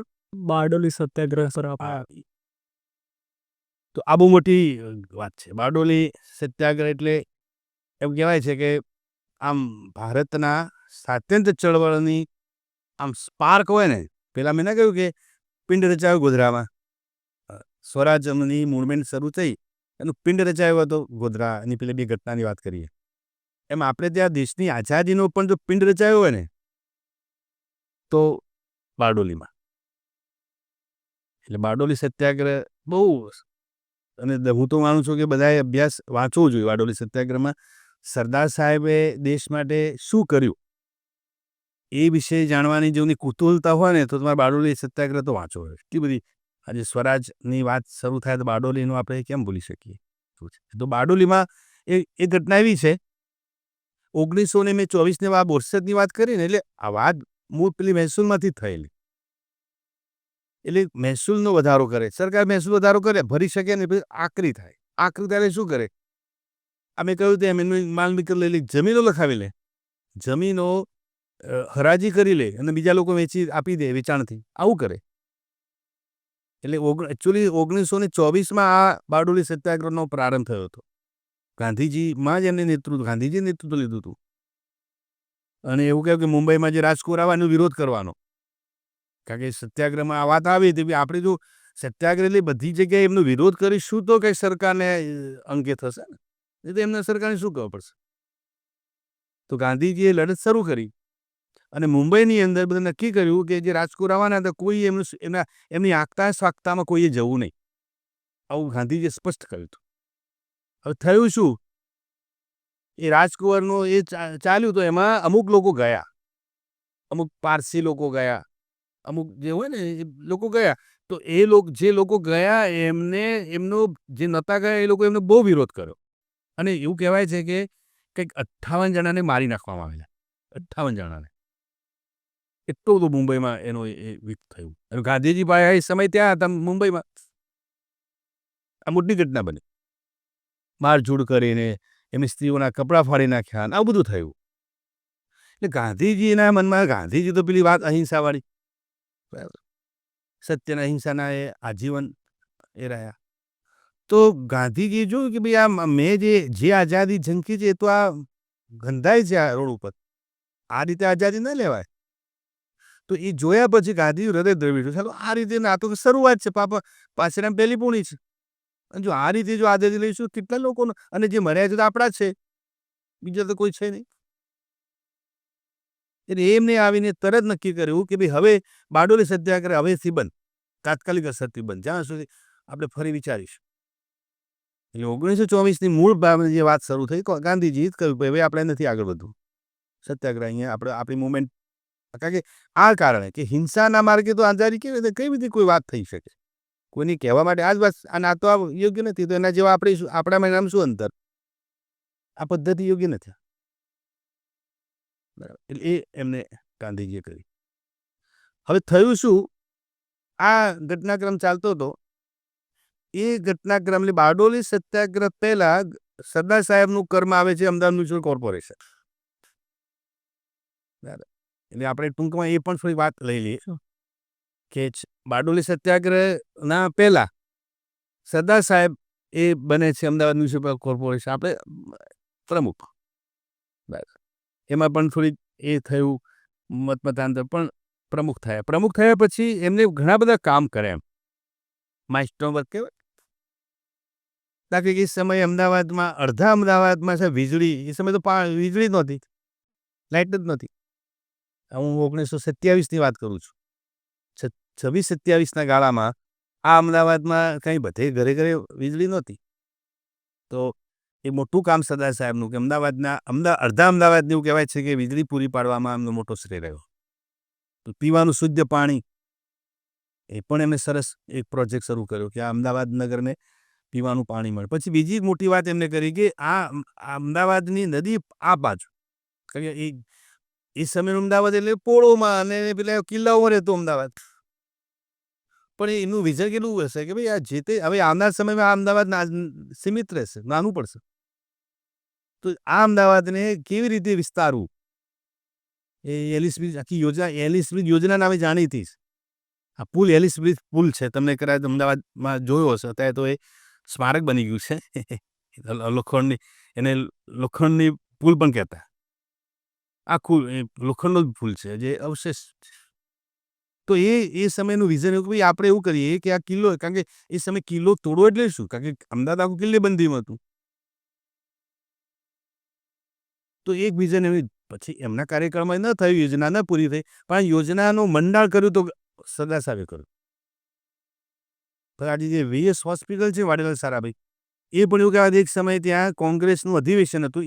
બારડોલી સત્યાગ્રહ પર તો આ બહુ મોટી વાત છે. બારડોલી સત્યાગ્રહ એટલે એમ કહેવાય છે કે આમ ભારતના સ્વાતંત્ર્ય ચળવળની આમ સ્પાર્ક હોય ને, પેલા મેં ના કહ્યું કે પિંડ રચાયો ગોધરામાં, સ્વરાજની મૂવમેન્ટ શરૂ થઈ એનું પિંડ રચાયો હતો ગોધરાની પેલી બે ઘટનાની વાત કરીએ. એમ આપણે ત્યાં દેશની આઝાદીનો પણ જો પિંડ રચાયો હોય ને તો બારડોલીમાં. એટલે બારડોલી સત્યાગ્રહ બહુ, અને હું તો માનું છું કે બધાએ અભ્યાસ વાંચવો જોઈએ બારડોલી સત્યાગ્રહમાં. સરદાર સાહેબે દેશ માટે શું કર્યું એ વિશે જાણવાની જેની કુતૂહલતા હોય ને તો તમારે બારડોલી સત્યાગ્રહ તો વાંચવો હોય. એટલી બધી આજે સ્વરાજની વાત શરૂ થાય તો બારડોલીનું આપણે કેમ ભૂલી શકીએ? તો બારડોલીમાં એ ઘટના એવી છે 1924 આ બોરસદની વાત કરી ને, એટલે આ વાત મૂળ પેલી મહેસૂલમાંથી થયેલી. એટલે મહેસૂલનો વધારો કરે, સરકાર મહેસૂલ વધારો કરે, ભરી શકે ને પછી આકરી થાય. આકરી ત્યારે શું કરે? અમે કહ્યું તેમ એમની માલ મિલકત લઈ લે, જમીનો લખાવી લે, જમીનો હરાજી કરી લે અને બીજા લોકો વેચી આપી દે વેચાણથી. આવું કરે. એટલે એકચ્યુઅલી 1924માં આ બારડોલી સત્યાગ્રહનો પ્રારંભ થયો હતો. ગાંધીજીમાં જ એમને ગાંધીજીએ નેતૃત્વ લીધું હતું. અને એવું કહ્યું કે મુંબઈમાં જે રાજકોટ આવે એનો વિરોધ કરવાનો. કારણ કે સત્યાગ્રહમાં આ વાત આવી હતી, આપણે જો સત્યાગ્રહ એટલે બધી જગ્યાએ એમનો વિરોધ કરીશું તો કંઈ સરકારને અંગે થશે ને, એ તો એમને સરકારને શું ખબર પડશે? તો ગાંધીજીએ લડત શરૂ કરી અને મુંબઈની અંદર બધા નક્કી કર્યું કે જે રાજકોટ આવવાના હતા કોઈ એમની આગતા સ્વાગતામાં કોઈએ જવું નહીં. આવું ગાંધીજીએ સ્પષ્ટ કર્યું હતું. હવે થયું શું? એ રાજકુંવરનું એ ચાલ્યું તો એમાં અમુક લોકો ગયા, અમુક પારસી લોકો ગયા, અમુક જે હોય ને એ લોકો ગયા. તો જે લોકો ગયા એમનો જે નહોતા ગયા એ લોકો એમનો બહુ વિરોધ કર્યો. અને એવું કહેવાય છે કે કંઈક 58 જણાને મારી નાખવામાં આવેલા. 58 જણાને. એટલું બધું મુંબઈમાં એનો એ વીક થયું. અને ગાંધીજી ભાઈ એ સમય ત્યાં હતા મુંબઈમાં. આ મોટી ઘટના બની. મારઝૂડ કરીને એમની સ્ત્રીઓના કપડાં ફાડી નાખ્યા, આવું બધું થયું. એટલે ગાંધીજીના મનમાં ગાંધીજી તો પેલી વાત અહિંસાવાળી, બરાબર, સત્યના અહિંસાના એ આજીવન એ રહ્યા. તો ગાંધીજીએ જોયું કે ભાઈ આ મેં જે આઝાદી ઝંખી છે એ તો આ ગંધાય છે આ રોડ ઉપર, આ રીતે આઝાદી ન લેવાય. તો એ જોયા પછી ગાંધી હૃદય દ્રવિડ, ચાલો આ રીતે આ તો શરૂઆત છે, પાછળ પહેલી પૂણી છે. અને જો આ રીતે જો આઝાદી લઈશું કેટલા લોકોનો, અને જે મર્યા છે તો આપણા જ છે, બીજા તો કોઈ છે નહીં. એટલે એમને આવીને તરત નક્કી કર્યું કે ભાઈ હવે બારડોલી સત્યાગ્રહ હવેથી બંધ, તાત્કાલિક અસરથી બંધ, જ્યાં સુધી આપણે ફરી વિચારીશું. એટલે 1924ની મૂળ જે વાત શરૂ થઈ, ગાંધીજીએ કહ્યું કે હવે આપણે નથી આગળ વધવું, સત્યાગ્રહ અહીંયા આપણે આપણી મુવમેન્ટ. કારણ કે આ કારણે કે હિંસાના માર્ગે તો આઝાદી કેવી રીતે કઈ રીતે કોઈ વાત થઈ શકે, કોઈને કહેવા માટે આ જ વાત, અને આ તો આ યોગ્ય નથી, તો એના જેવા આપણામાં નામ શું અંતર, આ પદ્ધતિ યોગ્ય નથી. બરાબર, એટલે એ એમને ગાંધીજીએ કરી. હવે થયું શું, આ ઘટનાક્રમ ચાલતો હતો, એ ઘટનાક્રમની બારડોલી સત્યાગ્રહ પહેલા સરદાર સાહેબનું કર્મ આવે છે અમદાવાદ મ્યુનિસિપલ કોર્પોરેશન. બરાબર, એટલે આપણે ટૂંકમાં એ પણ થોડી વાત લઈ લઈએ કે બારડોલી સત્યાગ્રહના પહેલા સરદાર સાહેબ એ બને છે અમદાવાદ મ્યુનિસિપલ કોર્પોરેશન આપણે પ્રમુખ. બરાબર, એમાં પણ થોડી એ થયું મતમતાંતર, પણ પ્રમુખ થયા. પ્રમુખ થયા પછી એમને ઘણા બધા કામ કર્યા, એમ માઇલસ્ટોન વર્ક કહેવાય. દાખલા કે એ સમયે અમદાવાદમાં અડધા અમદાવાદમાં છે વીજળી, એ સમયે તો વીજળી જ નહોતી, લાઇટ જ નહોતી. હું 1927ની વાત કરું છું. 26-27ના ગાળામાં આ અમદાવાદમાં કંઈ બધે ઘરે ઘરે વીજળી નહોતી. તો એ મોટું કામ સરદાર સાહેબનું કે અડધા અમદાવાદને એવું કહેવાય છે કે વીજળી પૂરી પાડવામાં એમનો મોટો શ્રેય રહ્યો. તો પીવાનું શુદ્ધ પાણી, એ પણ એમને સરસ એક પ્રોજેક્ટ શરૂ કર્યો કે આ અમદાવાદ નગરને પીવાનું પાણી મળે. પછી બીજી મોટી વાત એમને કરી કે આ અમદાવાદની નદી આ બાજુ, કારણ કે એ સમયનું અમદાવાદ એટલે પોળોમાં અને પેલા કિલ્લાઓમાં રહેતું અમદાવાદ. પણ એનું વિઝન કેટલું હશે કે ભાઈ આ જે તે હવે આવનાર સમયમાં આ અમદાવાદ સીમિત રહેશે, નાનું પડશે. તો આ અમદાવાદને કેવી રીતે વિસ્તારવું, એ એલિસ બ્રિજ આખી યોજના, એલિસ બ્રિજ યોજના નામે જાણીતી. આ પુલ એલિસ બ્રિજ પુલ છે, તમને કદાચ અમદાવાદમાં જોયો હશે, અત્યારે તો એ સ્મારક બની ગયું છે. લોખંડની પુલ પણ કહેતા. આખું એ લોખંડનો જ પુલ છે જે અવશેષ. તો એ સમયનું વિઝન એવું કે ભાઈ આપણે એવું કરીએ કે આ કિલ્લો, કારણ કે એ સમયે કિલ્લો તોડવો એટલે શું, કારણ કે અમદાવાદ આખું કિલ્લેબંધીમાં હતું. તો એક વિઝન એવી, પછી એમના કાર્યક્રમમાં ન થયું, યોજના ન પૂરી થઈ, પણ યોજનાનું મંડાણ કર્યું તો સરદાર સાહેબે કર્યું. આજે જે વીએસ હોસ્પિટલ છે વાડેલાલ સારાભાઈ, એ પણ એવું કહેવાય એક સમયે ત્યાં કોંગ્રેસનું અધિવેશન હતું,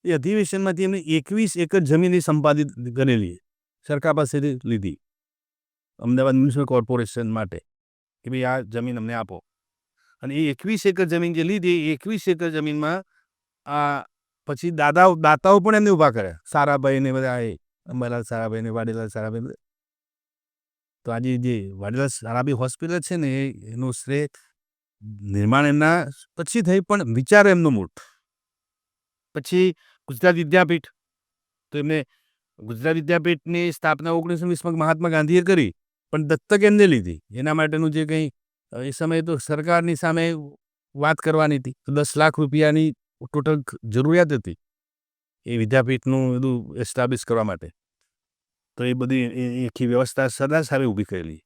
એ અધિવેશનમાંથી એમને 21 એકર જમીન સંપાદિત કરેલી, સરકાર પાસેથી લીધી અમદાવાદ મ્યુનિસિપલ કોર્પોરેશન માટે કે ભાઈ આ જમીન અમને આપો. અને એ 21 એકર જમીન જે લીધી, એ 21 એકર જમીનમાં આ પછી દાતાઓ પણ એમને ઊભા કર્યા, સારાભાઈ ને બધા, એ અંબાલાલ સારાભાઈ ને વાડેલાલ સારાભાઈ. તો આજે જે વાડેલાલ સારાભાઈ હોસ્પિટલ છે ને, એનું શ્રેય નિર્માણ એમના પછી થઈ, પણ વિચાર એમનો મૂળ. પછી ગુજરાત વિદ્યાપીઠ, તો એમને ગુજરાત વિદ્યાપીઠની સ્થાપના 1920માં મહાત્મા ગાંધીએ કરી, પણ દત્તક એમને લીધી. એના માટેનું જે કંઈ એ સમયે તો સરકારની સામે વાત કરવાની હતી, તો 10 લાખ રૂપિયાની ટોટલ જરૂરિયાત હતી એ વિદ્યાપીઠનું બધું એસ્ટાબ્લિશ કરવા માટે. તો એ બધી આખી વ્યવસ્થા સરદાર સાહેબે ઊભી કરેલી.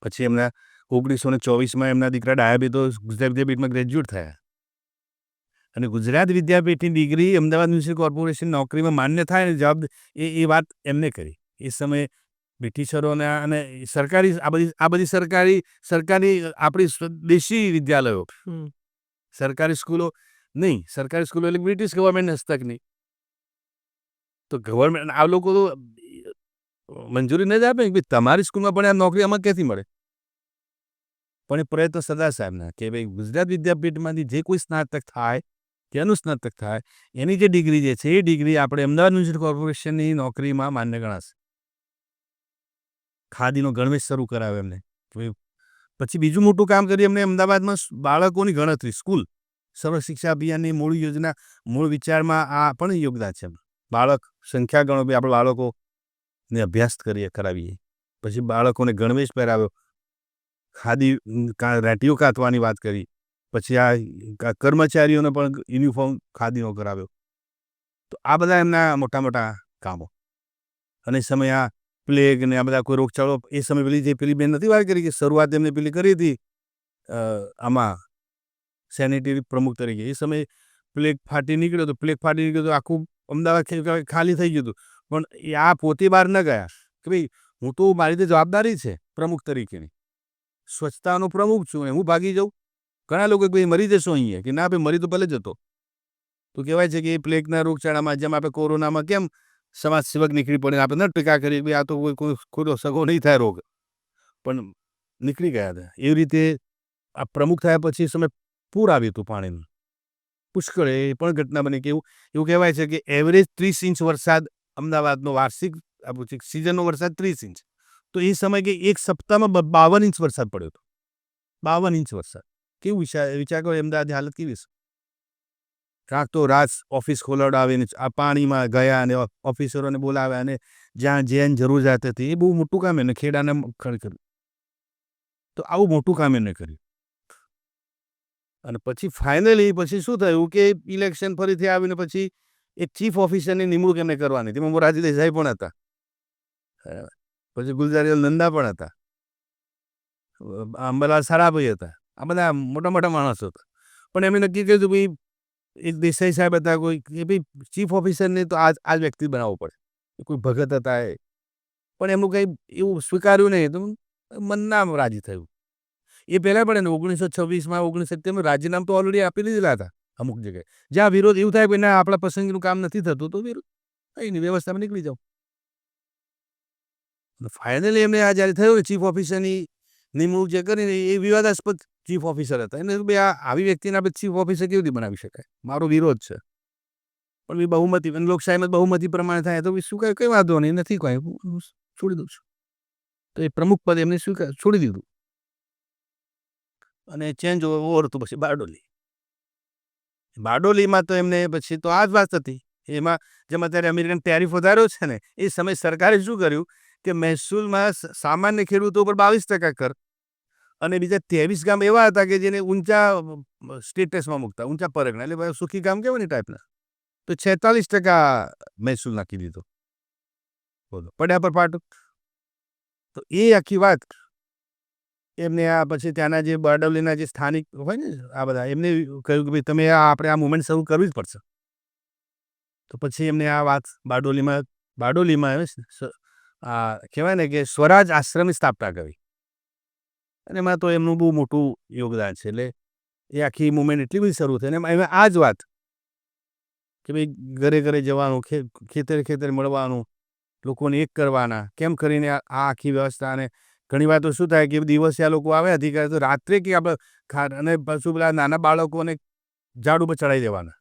પછી એમના 1924માં એમના દીકરા ડાયાબી તો ગુજરાત વિદ્યાપીઠમાં ગ્રેજ્યુએટ થયા, અને ગુજરાત વિદ્યાપીઠની ડિગ્રી અમદાવાદ મ્યુનિસિપલ કોર્પોરેશન નોકરીમાં માન્ય થાય ને જવાબ, એ વાત એમને કરી. એ સમયે બ્રિટિશરોને અને સરકારી આ બધી સરકારી આપણી સ્વદેશી વિદ્યાલયો, સરકારી સ્કૂલો નહીં, સરકારી સ્કૂલો એટલે બ્રિટિશ ગવર્મેન્ટ હસ્તકની. તો ગવર્મેન્ટ આ લોકો તો મંજૂરી ન જ આપે કે ભાઈ તમારી સ્કૂલમાં પણ આ નોકરી આમાં ક્યાંથી મળે. પણ એ પ્રયત્ન સરદાર સાહેબના કે ભાઈ ગુજરાત વિદ્યાપીઠમાંથી જે કોઈ સ્નાતક થાય કે અનુસ્નાતક થાય, એની જે ડિગ્રી જે છે એ ડિગ્રી આપણે અમદાવાદ મ્યુનિસિપલ કોર્પોરેશનની નોકરીમાં માન્ય ગણાશે. ખાદીનો ગણવેશ શરૂ કરાવ્યો એમને. પછી બીજું મોટું કામ કર્યું એમને, અમદાવાદમાં બાળકોની ગણતરી, સ્કૂલ સર્વ શિક્ષા અભિયાનની મૂળ યોજના, મૂળ વિચારમાં આ પણ યોગદાન છે. બાળક સંખ્યા ગણો, આપણે બાળકોને અભ્યાસ કરાવીએ. પછી બાળકોને ગણવેશ પહેરાવ્યો, ખાદી રેટીઓ કાતવાની વાત કરી, પછી આ કર્મચારીઓને પણ યુનિફોર્મ ખાદીનો કરાવ્યો. તો આ બધા એમના મોટા મોટા કામો. અને સમય આ પ્લેગ ને આ બધા કોઈ રોગચાળો એ સમય પેલી બેન નથી વાત કરી કે શરૂઆત એમને પેલી કરી હતી આમાં સેનેટરી પ્રમુખ તરીકે. એ સમયે પ્લેગ ફાટી નીકળ્યો તો આખું અમદાવાદ ખાલી થઈ ગયું હતું. પણ એ આ પોતે બહાર ન ગયા કે ભાઈ હું તો મારી રીતે જવાબદારી છે પ્રમુખ તરીકેની, સ્વચ્છતાનો પ્રમુખ છું ને હું ભાગી જાઉં. ઘણા લોકો ભાઈ મરી જશો અહીંયા કે ના ભાઈ મરી તો ભલે જતો. તો કહેવાય છે કે એ પ્લેગના રોગચાળામાં જેમ આપણે કોરોનામાં કેમ સમાજ સેવક નીકળી પડે આપણે ન ટીકા કરી ભાઈ આ તો કોઈ ખોટો સગો નહીં થાય રોગ, પણ નીકળી ગયા હતા. એવી રીતે આ પ્રમુખ થયા પછી સમય પૂર આવ્યું હતું પાણીનું પુષ્કળ. એ પણ ઘટના બની કે એવું કહેવાય છે કે એવરેજ 30 ઇંચ વરસાદ અમદાવાદનો વાર્ષિક સિઝનનો વરસાદ 30 ઇંચ. તો એ સમય કે એક સપ્તાહમાં 52 ઇંચ વરસાદ પડ્યો હતો. 52 ઇંચ વરસાદ. કેવું વિચાર કરો અમદાવાદની હાલત કેવી છે. કાંક તો રાત ઓફિસ ખોલાવડાવીને આ પાણીમાં ગયા અને ઓફિસરોને બોલાવ્યા અને જ્યાં જરૂરિયાત હતી એ બહુ મોટું કામ એને ખેડાને કર્યું. તો આવું મોટું કામ એને કર્યું. અને પછી ફાઇનલી પછી શું થયું કે ઇલેક્શન ફરીથી આવીને પછી એક ચીફ ઓફિસરની નિમણૂક એમને કરવાની. તેમાં મોરારજી દેસાઈ પણ હતા, પછી ગુલઝારીલાલ નંદા પણ હતા, અંબાલાલ સારાભાઈ હતા. આ બધા મોટા મોટા માણસો હતા. પણ એમણે નક્કી કર્યું ભાઈ એક દેસાઈ સાહેબ હતા કોઈ કે ભાઈ ચીફ ઓફિસરને તો આ વ્યક્તિ બનાવવો પડે. કોઈ ભગત હતા એ પણ એમનું કંઈ એવું સ્વીકાર્યું નહીં. તો મનના રાજી થયું. એ પહેલાં પણ એને 1926માં 1970માં રાજીનામું તો ઓલરેડી આપી દીધેલા હતા અમુક જગ્યાએ. જ્યાં વિરોધ એવું થાય કે ના આપણા પસંદગીનું કામ નથી થતું તો વિરોધ કંઈ નહીં, વ્યવસ્થામાં નીકળી જાઓ. ફાઇનલી એમને આ જ્યારે થયું ચીફ ઓફિસરની નિમણૂક જે કરીને એ વિવાદાસ્પદ ચીફ ઓફિસર હતા. એને ભાઈ આવી વ્યક્તિને આપણે ચીફ ઓફિસર કેવી રીતે બનાવી શકાય, મારો વિરોધ છે. પણ એ બહુમતી લોકશાહીમાં બહુમતી પ્રમાણે થાય તો શું કહે કંઈ વાંધો નહીં, નથી કોઈ છોડી દઉં છું. તો એ પ્રમુખ પદ એમને છોડી દીધું અને ચેન્જ ઓવર હતું પછી બારડોલીમાં તો એમને પછી તો આ જ વાત હતી. એમાં જેમ અત્યારે અમેરિકન ટેરિફ વધાર્યો છે ને એ સમયે સરકારે શું કર્યું કે મહેસૂલમાં સામાન્ય ખેડૂતો પર 22% કર અને બીજા 23 ગામ એવા હતા કે જેને ઊંચા સ્ટેટસમાં મૂકતા, ઊંચા પરગણા એટલે સુખી ગામ કહેવાય ને ટાઈપના. તો 46% મહેસૂલ નાખી દીધો. બોલો પડ્યા પર પાટું. તો એ આખી વાત એમને આ પછી ત્યાંના જે બારડોલીના જે સ્થાનિક હોય ને આ બધા એમને કહ્યું કે ભાઈ તમે આપણે આ મુવમેન્ટ શરૂ કરવી જ પડશે. તો પછી એમને આ વાત બારડોલીમાં આ કહેવાય ને કે સ્વરાજ આશ્રમની સ્થાપના કરી. અને એમાં તો એમનું બહુ મોટું યોગદાન છે. એટલે એ આખી મુવમેન્ટ એટલી બધી શરૂ થઈ ને એમાં આ જ વાત કે ભાઈ ઘરે ઘરે જવાનું, ખેતરે મળવાનું, લોકોને એક કરવાના, કેમ કરીને આ આખી વ્યવસ્થા. અને ઘણી વાર તો શું થાય કે દિવસે આ લોકો આવે અધિકારી તો રાત્રે કે આપણે અને પાછું પેલા નાના બાળકોને ઝાડ ઉપર ચડાવી દેવાના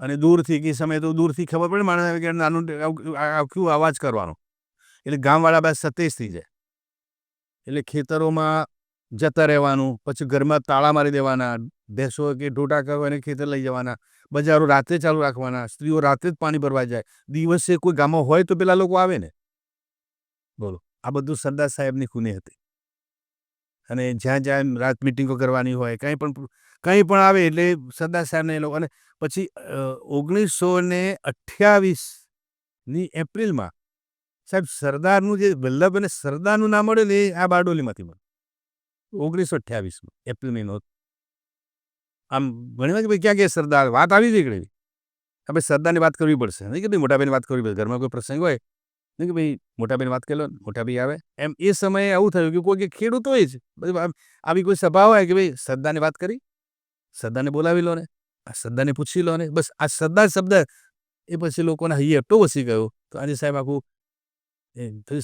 અને દૂરથી કે સમય તો દૂરથી ખબર પડે માણસ કે નાનું આખું અવાજ કરવાનો એટલે ગામવાળા બધા સતેજ થઈ જાય. એટલે ખેતરોમાં જતા રહેવાનું, પછી ઘરમાં તાળા મારી દેવાના, ભેંસો કે ઢોટા કરવા એને ખેતર લઈ જવાના, બજારો રાત્રે ચાલુ રાખવાના, સ્ત્રીઓ રાત્રે જ પાણી ભરવા જાય, દિવસે કોઈ ગામમાં હોય તો પેલા લોકો આવે ને. બોલો આ બધું સરદાર સાહેબની ખૂની હતી. અને જ્યાં રાત મિટિંગો કરવાની હોય કંઈ પણ આવે એટલે સરદાર સાહેબને એ લોકો. અને પછી 1928ની એપ્રિલમાં સાહેબ સરદારનું જે વલ્લભ અને સરદારનું નામ મળે ને એ આ બારડોલીમાંથી મળે. 1928માં એપ્રિલ મહિનો. આમ ઘણી વાર કે ભાઈ ક્યાં સરદાર વાત આવી નીકળેલી આપણે સરદારની વાત કરવી પડશે નહીં કે ભાઈ મોટાભાઈની વાત કરવી પડશે. ઘરમાં કોઈ પ્રસંગ હોય નહીં કે ભાઈ મોટાભાઈની વાત કરી લો, મોટાભાઈ આવે એમ. એ સમયે આવું થયું કે કોઈ ખેડૂત હોય જ આવી કોઈ સભા હોય કે ભાઈ સરદારની વાત કરી, સરદારને બોલાવી લો ને, આ સરદારને પૂછી લો ને. બસ આ સરદાર શબ્દ એ પછી લોકોના હૈયે એટલો વસી ગયો તો આજે સાહેબ આખું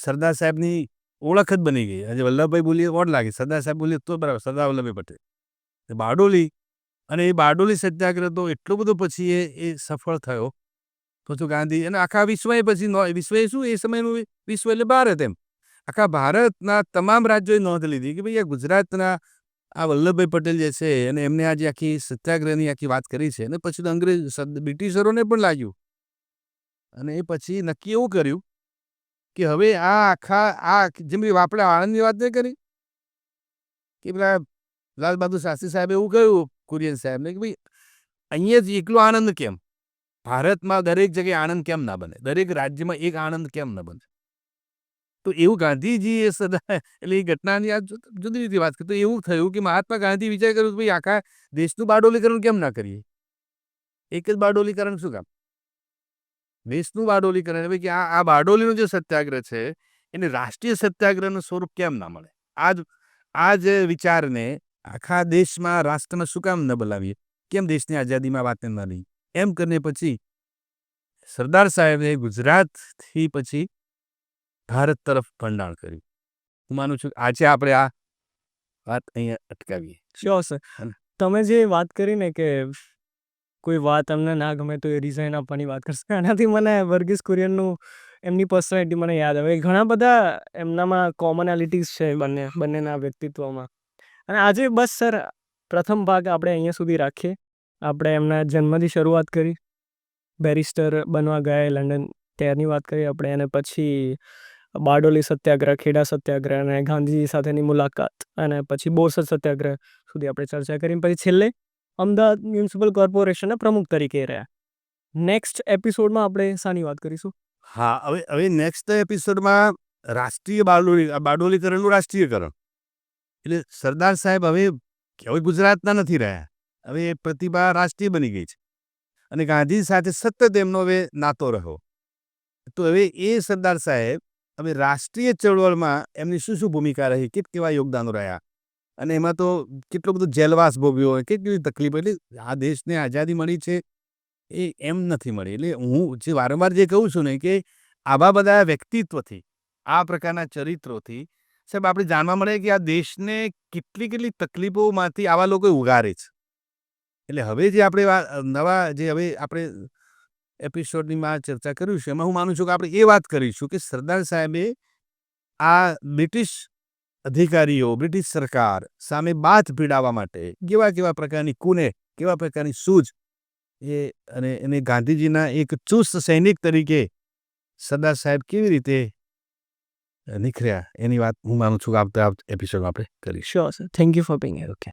સરદાર સાહેબની ઓળખ જ બની ગઈ. આજે વલ્લભભાઈ બોલીએ ઓડ લાગે, સરદાર સાહેબ બોલીએ તો બરાબર, સરદાર વલ્લભભાઈ પટેલ. બારડોલી અને એ બારડોલી સત્યાગ્રહ તો એટલો બધો પછી એ સફળ થયો. પછી ગાંધી અને આખા વિશ્વએ પછી વિશ્વએ શું એ સમયનું વિશ્વ એટલે ભારત એમ આખા ભારતના તમામ રાજ્યોએ નોંધ લીધી કે ભાઈ આ ગુજરાતના આ વલ્લભભાઈ પટેલ જે છે અને એમને આજે આખી સત્યાગ્રહની આખી વાત કરી છે. અને પછી તો બ્રિટિશરોને પણ લાગ્યું અને એ પછી નક્કી એવું કર્યું કે હવે આ જેમ આપણે આણંદની વાત નહીં કરી કે પેલા લાલ બહાદુર શાસ્ત્રી સાહેબે એવું કહ્યું કુરિયન સાહેબને કે ભાઈ અહીંયા જ એકલો આનંદ કેમ? ભારતમાં દરેક જગ્યાએ આનંદ કેમ ના બને? દરેક રાજ્યમાં એક આનંદ કેમ ન બને? તો એવું ગાંધીજીએ સદા એટલે એ ઘટનાની આ જુદી રીતે વાત કરી. તો એવું થયું કે મહાત્મા ગાંધી વિચાર કર્યો કે ભાઈ આખા દેશનું બારડોલીકરણ કેમ ના કરીએ? એક જ બારડોલીકરણ શું કામ? દેશનું બારડોલીકરણ કે આ બારડોલીનો જે સત્યાગ્રહ છે એને રાષ્ટ્રીય સત્યાગ્રહનું સ્વરૂપ કેમ ના મળે? આ જ વિચારને આખા દેશમાં રાષ્ટ્રમાં શું કામ ન બોલાવીએ? કેમ દેશની આઝાદીમાં વાત ન લઈ? એમ કરીને પછી સરદાર સાહેબે ગુજરાતથી પછી ભારત તરફ ભંડાણ કર્યું. હું માનું છું આજે આપણે આ વાત અહીંયા અટકાવીએ. Sure sir. તમે જે વાત કરી ને કે કોઈ વાત અમને ના ગમે તો એ રિઝાઇન આપવાની વાત કરશે, આનાથી મને વર્ગીસ કુરિયનનું એમની પર્સનાલિટી મને યાદ આવે. ઘણા બધા એમનામાં કોમનાલિટીઝ છે બંનેના વ્યક્તિત્વમાં. અને આજે બસ સર પ્રથમ ભાગ આપણે અહીંયા સુધી રાખીએ. આપણે એમના જન્મથી શરૂઆત કરી, બેરિસ્ટર બનવા ગયા લંડન ત્યારની વાત કરી આપણે, અને પછી બારડોલી સત્યાગ્રહ, ખેડા સત્યાગ્રહ અને ગાંધીજી સાથેની મુલાકાત, અને પછી બોરસદ સત્યાગ્રહ સુધી આપણે ચર્ચા કરી. પછી છેલ્લે અમદાવાદ મ્યુનિસિપલ કોર્પોરેશનના પ્રમુખ તરીકે રહ્યા. નેક્સ્ટ એપિસોડમાં આપણે શાની વાત કરીશું? હા, હવે નેક્સ્ટ એપિસોડમાં રાષ્ટ્રીય બારડોલીકરણનું રાષ્ટ્રીયકરણ. એટલે સરદાર સાહેબ હવે ગુજરાતના નથી રહ્યા. હવે એ પ્રતિભા રાષ્ટ્રીય બની ગઈ છે અને ગાંધી સાથે સતત એમનો હવે નાતો રહ્યો. તો હવે એ સરદાર સાહેબ હવે રાષ્ટ્રીય ચળવળમાં એમની શું શું ભૂમિકા રહી, કેવા યોગદાનો રહ્યા, અને એમાં તો કેટલો બધો જેલવાસ ભોગ્યો હોય, કેટલી તકલીફ. એટલે આ દેશને આઝાદી મળી છે એ એમ નથી મળી. એટલે હું જે વારંવાર જે કહું છું ને કે આવા બધા વ્યક્તિત્વથી, આ પ્રકારના ચરિત્રોથી સાહેબ આપણે જાણવા મળે કે આ દેશને કેટલી તકલીફોમાંથી આવા લોકો ઉગારે છે. એટલે હવે જે આપણે નવા જે હવે આપણે એપિસોડની માં ચર્ચા કરીશું એમાં હું માનું છું કે આપણે એ વાત કરીશું કે સરદાર સાહેબે આ બ્રિટિશ અધિકારીઓ, બ્રિટિશ સરકાર સામે બાથ ભીડાવવા માટે કેવા પ્રકારની કુને, કેવા પ્રકારની સૂઝ અને એને ગાંધીજીના એક ચુસ્ત સૈનિક તરીકે સરદાર સાહેબ કેવી રીતે નીકળ્યા એની વાત હું માનું છું કે આવતા એપિસોડમાં આપણે કરીશું. Sure sir. Thank you for Bing here. Okay.